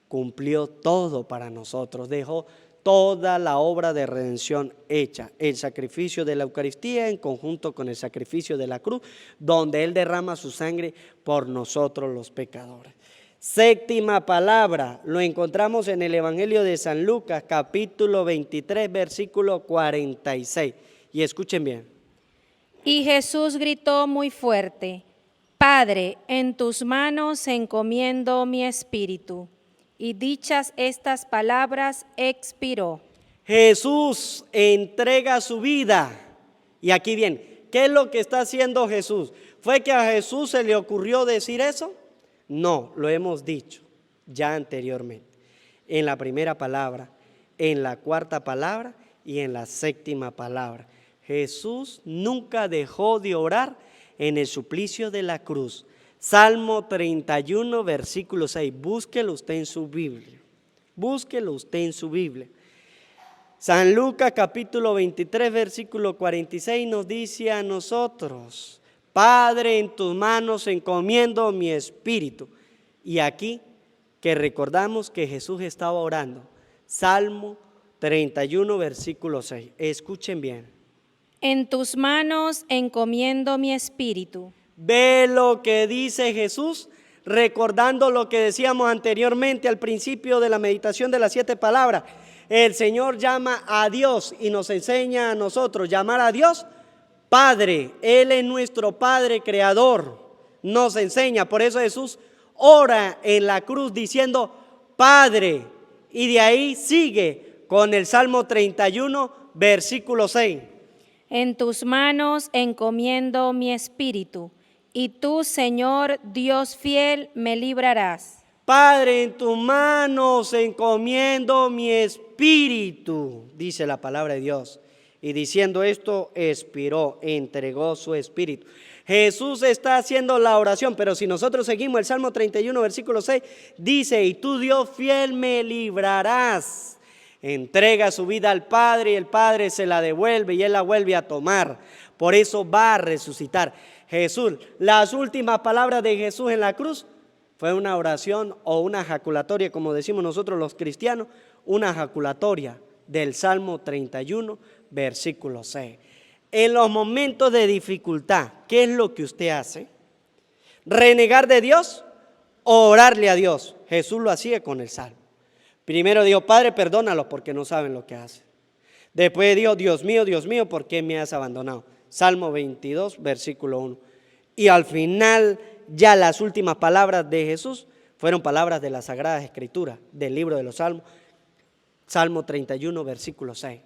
cumplió todo para nosotros, dejó toda la obra de redención hecha, el sacrificio de la Eucaristía en conjunto con el sacrificio de la cruz, donde Él derrama su sangre por nosotros los pecadores. Séptima palabra, lo encontramos en el Evangelio de San Lucas, capítulo 23, versículo 46. Y escuchen bien. Y Jesús gritó muy fuerte, Padre, en tus manos encomiendo mi espíritu. Y dichas estas palabras, expiró. Jesús entrega su vida. Y aquí viene, ¿qué es lo que está haciendo Jesús? ¿Fue que a Jesús se le ocurrió decir eso? No, lo hemos dicho ya anteriormente. En la primera palabra, en la cuarta palabra y en la séptima palabra. Jesús nunca dejó de orar en el suplicio de la cruz. Salmo 31, versículo 6. Búsquelo usted en su Biblia. Búsquelo usted en su Biblia. San Lucas capítulo 23, versículo 46 nos dice a nosotros, Padre, en tus manos encomiendo mi espíritu. Y aquí que recordamos que Jesús estaba orando. Salmo 31, versículo 6. Escuchen bien. En tus manos encomiendo mi espíritu. Ve lo que dice Jesús, recordando lo que decíamos anteriormente al principio de la meditación de las 7 palabras. El Señor llama a Dios y nos enseña a nosotros llamar a Dios Padre. Él es nuestro Padre creador, nos enseña. Por eso Jesús ora en la cruz diciendo, Padre, y de ahí sigue con el Salmo 31, versículo 6. En tus manos encomiendo mi espíritu, y tú, Señor, Dios fiel, me librarás. Padre, en tus manos encomiendo mi espíritu, dice la palabra de Dios. Y diciendo esto, expiró, entregó su espíritu. Jesús está haciendo la oración, pero si nosotros seguimos el Salmo 31, versículo 6, dice, y tú, Dios fiel, me librarás. Entrega su vida al Padre y el Padre se la devuelve y Él la vuelve a tomar. Por eso va a resucitar. Jesús, las últimas palabras de Jesús en la cruz fue una oración o una jaculatoria, como decimos nosotros los cristianos, una jaculatoria del Salmo 31, versículo 6. En los momentos de dificultad, ¿qué es lo que usted hace? ¿Renegar de Dios o orarle a Dios? Jesús lo hacía con el Salmo. Primero dijo, Padre, perdónalos porque no saben lo que hacen. Después dijo, Dios mío, ¿por qué me has abandonado? Salmo 22, versículo 1. Y al final, ya las últimas palabras de Jesús fueron palabras de las Sagradas Escrituras, del libro de los Salmos, Salmo 31, versículo 6.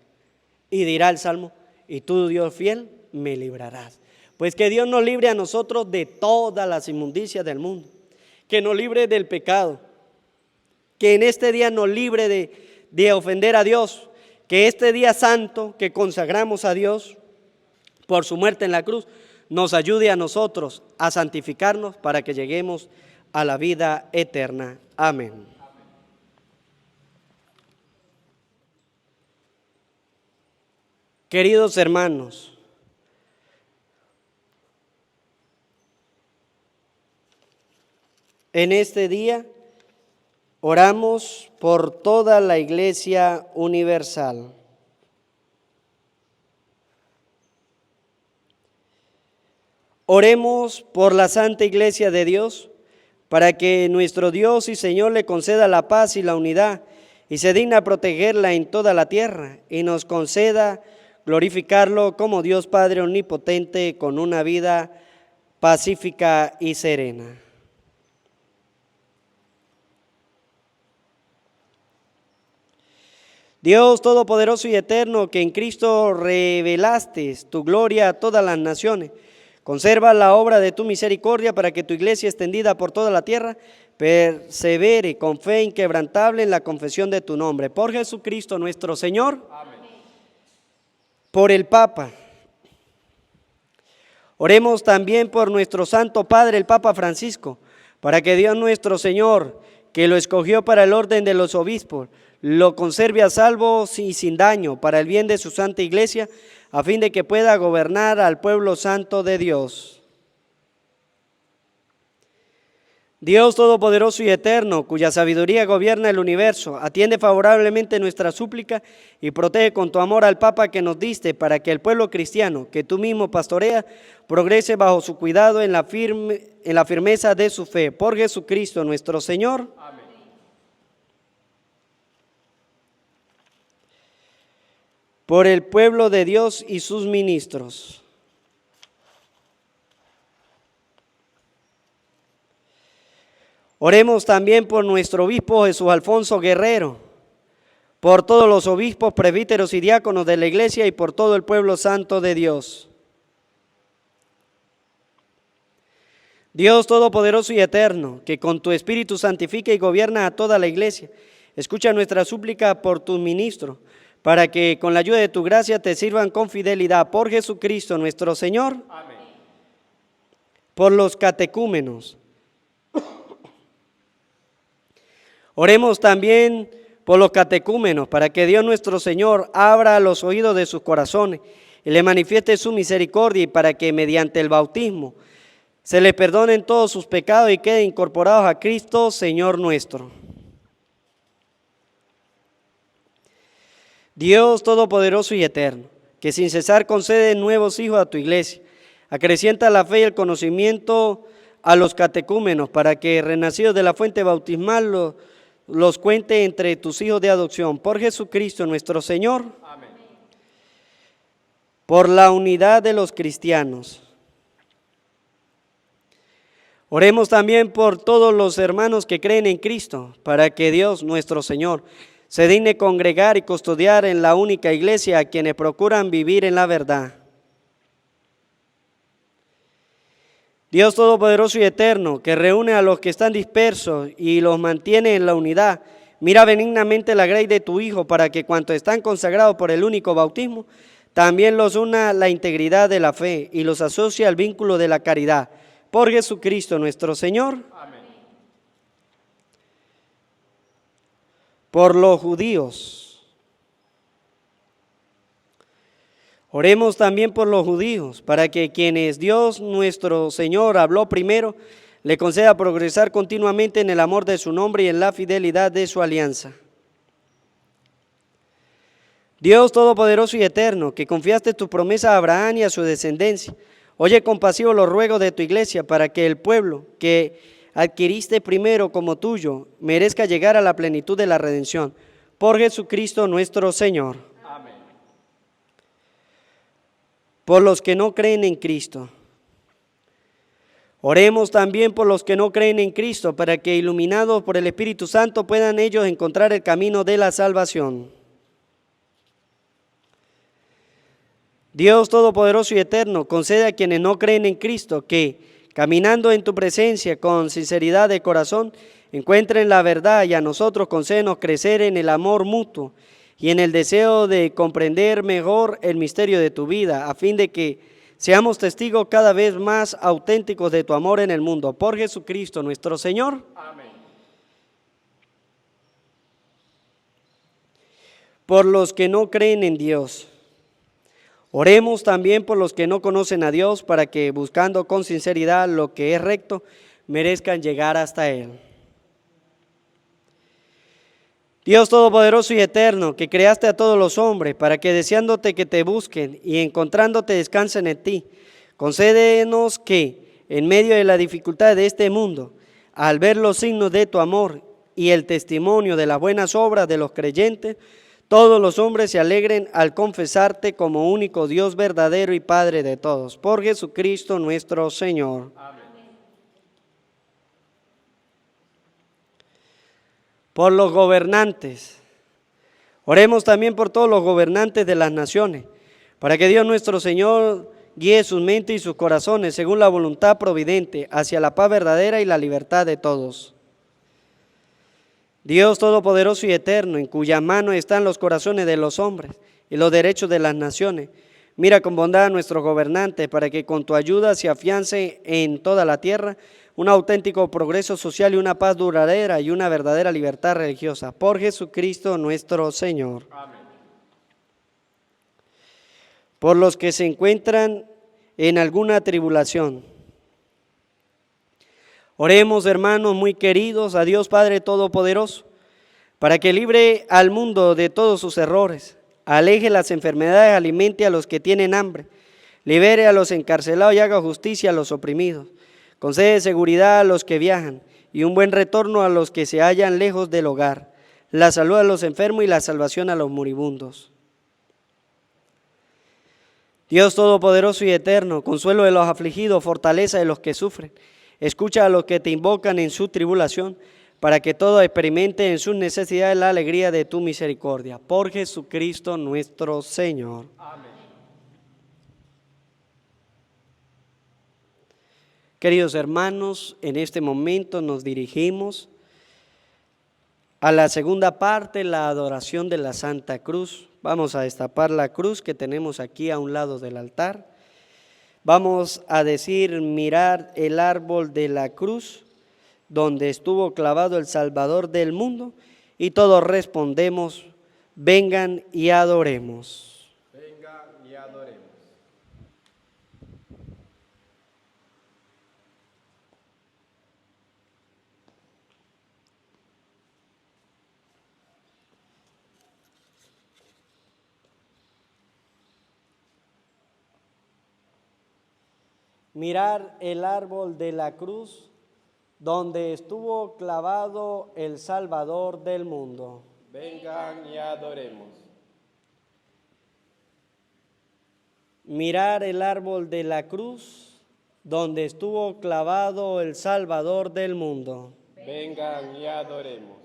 Y dirá el Salmo, y tú, Dios fiel, me librarás. Pues que Dios nos libre a nosotros de todas las inmundicias del mundo, que nos libre del pecado, que en este día nos libre de ofender a Dios, que este día santo que consagramos a Dios por su muerte en la cruz, nos ayude a nosotros a santificarnos para que lleguemos a la vida eterna. Amén. Queridos hermanos, en este día oramos por toda la Iglesia universal. Oremos por la Santa Iglesia de Dios, para que nuestro Dios y Señor le conceda la paz y la unidad, y se digna protegerla en toda la tierra, y nos conceda glorificarlo como Dios Padre Omnipotente, con una vida pacífica y serena. Dios Todopoderoso y Eterno, que en Cristo revelaste tu gloria a todas las naciones, conserva la obra de tu misericordia para que tu iglesia extendida por toda la tierra persevere con fe inquebrantable en la confesión de tu nombre. Por Jesucristo nuestro Señor. Amén. Por el Papa. Oremos también por nuestro Santo Padre, el Papa Francisco, para que Dios nuestro Señor, que lo escogió para el orden de los obispos, lo conserve a salvo y sin daño para el bien de su santa iglesia, a fin de que pueda gobernar al pueblo santo de Dios. Dios Todopoderoso y Eterno, cuya sabiduría gobierna el universo, atiende favorablemente nuestra súplica y protege con tu amor al Papa que nos diste, para que el pueblo cristiano, que tú mismo pastoreas, progrese bajo su cuidado en la firmeza de su fe. Por Jesucristo nuestro Señor. Amén. Por el pueblo de Dios y sus ministros. Oremos también por nuestro obispo Jesús Alfonso Guerrero, por todos los obispos, presbíteros y diáconos de la iglesia y por todo el pueblo santo de Dios. Dios Todopoderoso y Eterno, que con tu Espíritu santifica y gobierna a toda la iglesia, escucha nuestra súplica por tus ministros, para que con la ayuda de tu gracia te sirvan con fidelidad. Por Jesucristo nuestro Señor. Amén. Por los catecúmenos. Oremos también por los catecúmenos, para que Dios nuestro Señor abra los oídos de sus corazones y le manifieste su misericordia, y para que mediante el bautismo se les perdonen todos sus pecados y queden incorporados a Cristo, Señor nuestro. Dios Todopoderoso y Eterno, que sin cesar concede nuevos hijos a tu iglesia, acrecienta la fe y el conocimiento a los catecúmenos, para que renacidos de la fuente bautismal los cuente entre tus hijos de adopción. Por Jesucristo nuestro Señor. Amén. Por la unidad de los cristianos. Oremos también por todos los hermanos que creen en Cristo, para que Dios nuestro Señor se digne congregar y custodiar en la única iglesia a quienes procuran vivir en la verdad. Dios Todopoderoso y Eterno, que reúne a los que están dispersos y los mantiene en la unidad, mira benignamente la gracia de tu Hijo para que cuantos están consagrados por el único bautismo, también los una la integridad de la fe y los asocia al vínculo de la caridad. Por Jesucristo nuestro Señor. Amén. Por los judíos. Oremos también por los judíos, para que quienes Dios nuestro Señor habló primero, le conceda progresar continuamente en el amor de su nombre y en la fidelidad de su alianza. Dios Todopoderoso y Eterno, que confiaste tu promesa a Abraham y a su descendencia, oye compasivo los ruegos de tu iglesia para que el pueblo que adquiriste primero como tuyo merezca llegar a la plenitud de la redención. Por Jesucristo nuestro Señor. Amén. Por los que no creen en Cristo. Oremos también por los que no creen en Cristo, para que iluminados por el Espíritu Santo puedan ellos encontrar el camino de la salvación. Dios Todopoderoso y Eterno, concede a quienes no creen en Cristo que, caminando en tu presencia con sinceridad de corazón, encuentren la verdad, y a nosotros concédenos crecer en el amor mutuo y en el deseo de comprender mejor el misterio de tu vida, a fin de que seamos testigos cada vez más auténticos de tu amor en el mundo. Por Jesucristo nuestro Señor. Amén. Por los que no creen en Dios. Oremos también por los que no conocen a Dios, para que, buscando con sinceridad lo que es recto, merezcan llegar hasta Él. Dios Todopoderoso y Eterno, que creaste a todos los hombres, para que deseándote que te busquen y encontrándote descansen en ti, concédenos que, en medio de la dificultad de este mundo, al ver los signos de tu amor y el testimonio de las buenas obras de los creyentes, todos los hombres se alegren al confesarte como único Dios verdadero y Padre de todos. Por Jesucristo nuestro Señor. Amén. Por los gobernantes. Oremos también por todos los gobernantes de las naciones, para que Dios nuestro Señor guíe sus mentes y sus corazones según la voluntad providente hacia la paz verdadera y la libertad de todos. Dios Todopoderoso y Eterno, en cuya mano están los corazones de los hombres y los derechos de las naciones, mira con bondad a nuestros gobernantes, para que con tu ayuda se afiance en toda la tierra un auténtico progreso social y una paz duradera y una verdadera libertad religiosa. Por Jesucristo nuestro Señor. Amén. Por los que se encuentran en alguna tribulación. Oremos, hermanos muy queridos, a Dios Padre Todopoderoso, para que libre al mundo de todos sus errores, aleje las enfermedades, alimente a los que tienen hambre, libere a los encarcelados y haga justicia a los oprimidos. Concede seguridad a los que viajan y un buen retorno a los que se hallan lejos del hogar, la salud a los enfermos y la salvación a los moribundos. Dios Todopoderoso y Eterno, consuelo de los afligidos, fortaleza de los que sufren, escucha a los que te invocan en su tribulación, para que todos experimenten en sus necesidades la alegría de tu misericordia. Por Jesucristo nuestro Señor. Amén. Queridos hermanos, en este momento nos dirigimos a la segunda parte, la adoración de la Santa Cruz. Vamos a destapar la cruz que tenemos aquí a un lado del altar. Vamos a decir, mirar el árbol de la cruz, donde estuvo clavado el Salvador del mundo, y todos respondemos, vengan y adoremos. Venga y adoremos. Mirar el árbol de la cruz, donde estuvo clavado el Salvador del mundo. Vengan y adoremos. Mirar el árbol de la cruz, donde estuvo clavado el Salvador del mundo. Vengan y adoremos.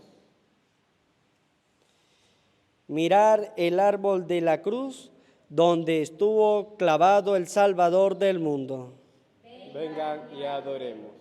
Mirar el árbol de la cruz, donde estuvo clavado el Salvador del mundo. Vengan y adoremos.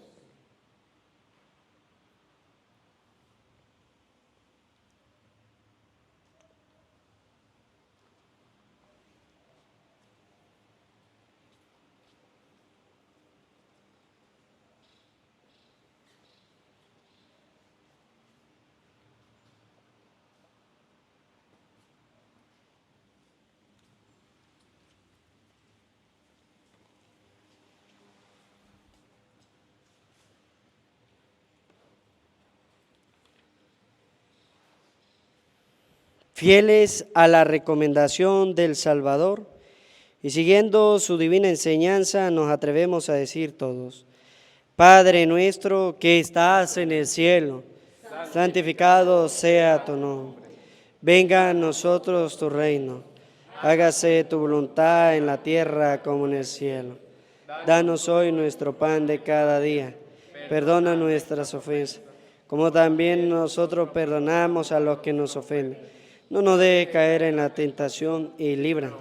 Fieles a la recomendación del Salvador y siguiendo su divina enseñanza, nos atrevemos a decir todos: Padre nuestro que estás en el cielo, santificado sea tu nombre. Venga a nosotros tu reino. Hágase tu voluntad en la tierra como en el cielo. Danos hoy nuestro pan de cada día. Perdona nuestras ofensas, como también nosotros perdonamos a los que nos ofenden. No nos dejes caer en la tentación y líbranos.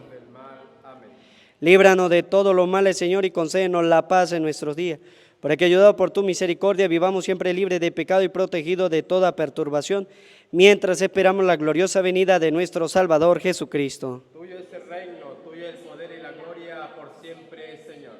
Líbranos de todos los males, Señor, y concédenos la paz en nuestros días, para que, ayudados por tu misericordia, vivamos siempre libres de pecado y protegidos de toda perturbación, mientras esperamos la gloriosa venida de nuestro Salvador Jesucristo. Tuyo es el reino, tuyo el poder y la gloria por siempre, Señor.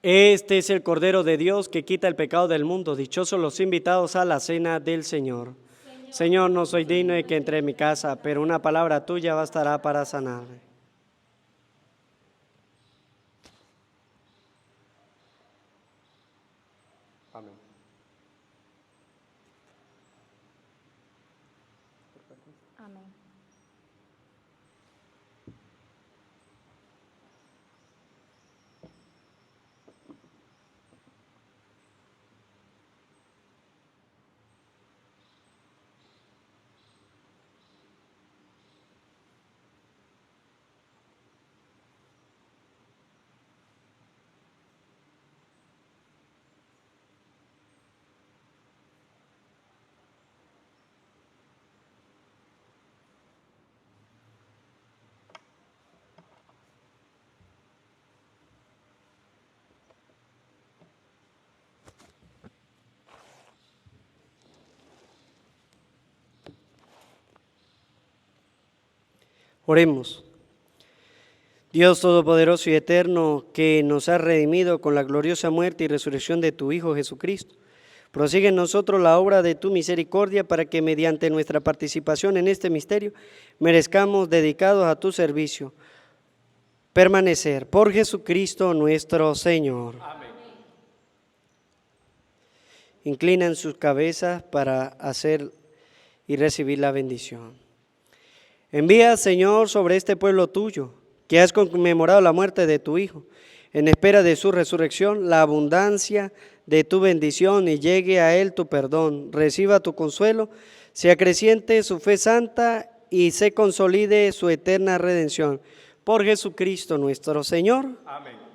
Este es el Cordero de Dios que quita el pecado del mundo. Dichosos los invitados a la cena del Señor. Señor, no soy digno de que entre en mi casa, pero una palabra tuya bastará para sanarme. Amén. Amén. Oremos. Dios Todopoderoso y Eterno, que nos has redimido con la gloriosa muerte y resurrección de tu Hijo Jesucristo, prosigue en nosotros la obra de tu misericordia para que mediante nuestra participación en este misterio merezcamos, dedicados a tu servicio, permanecer por Jesucristo nuestro Señor. Amén. Inclinan sus cabezas para hacer y recibir la bendición. Envía, Señor, sobre este pueblo tuyo, que has conmemorado la muerte de tu Hijo, en espera de su resurrección, la abundancia de tu bendición y llegue a él tu perdón, reciba tu consuelo, se acreciente su fe santa y se consolide su eterna redención. Por Jesucristo nuestro Señor. Amén.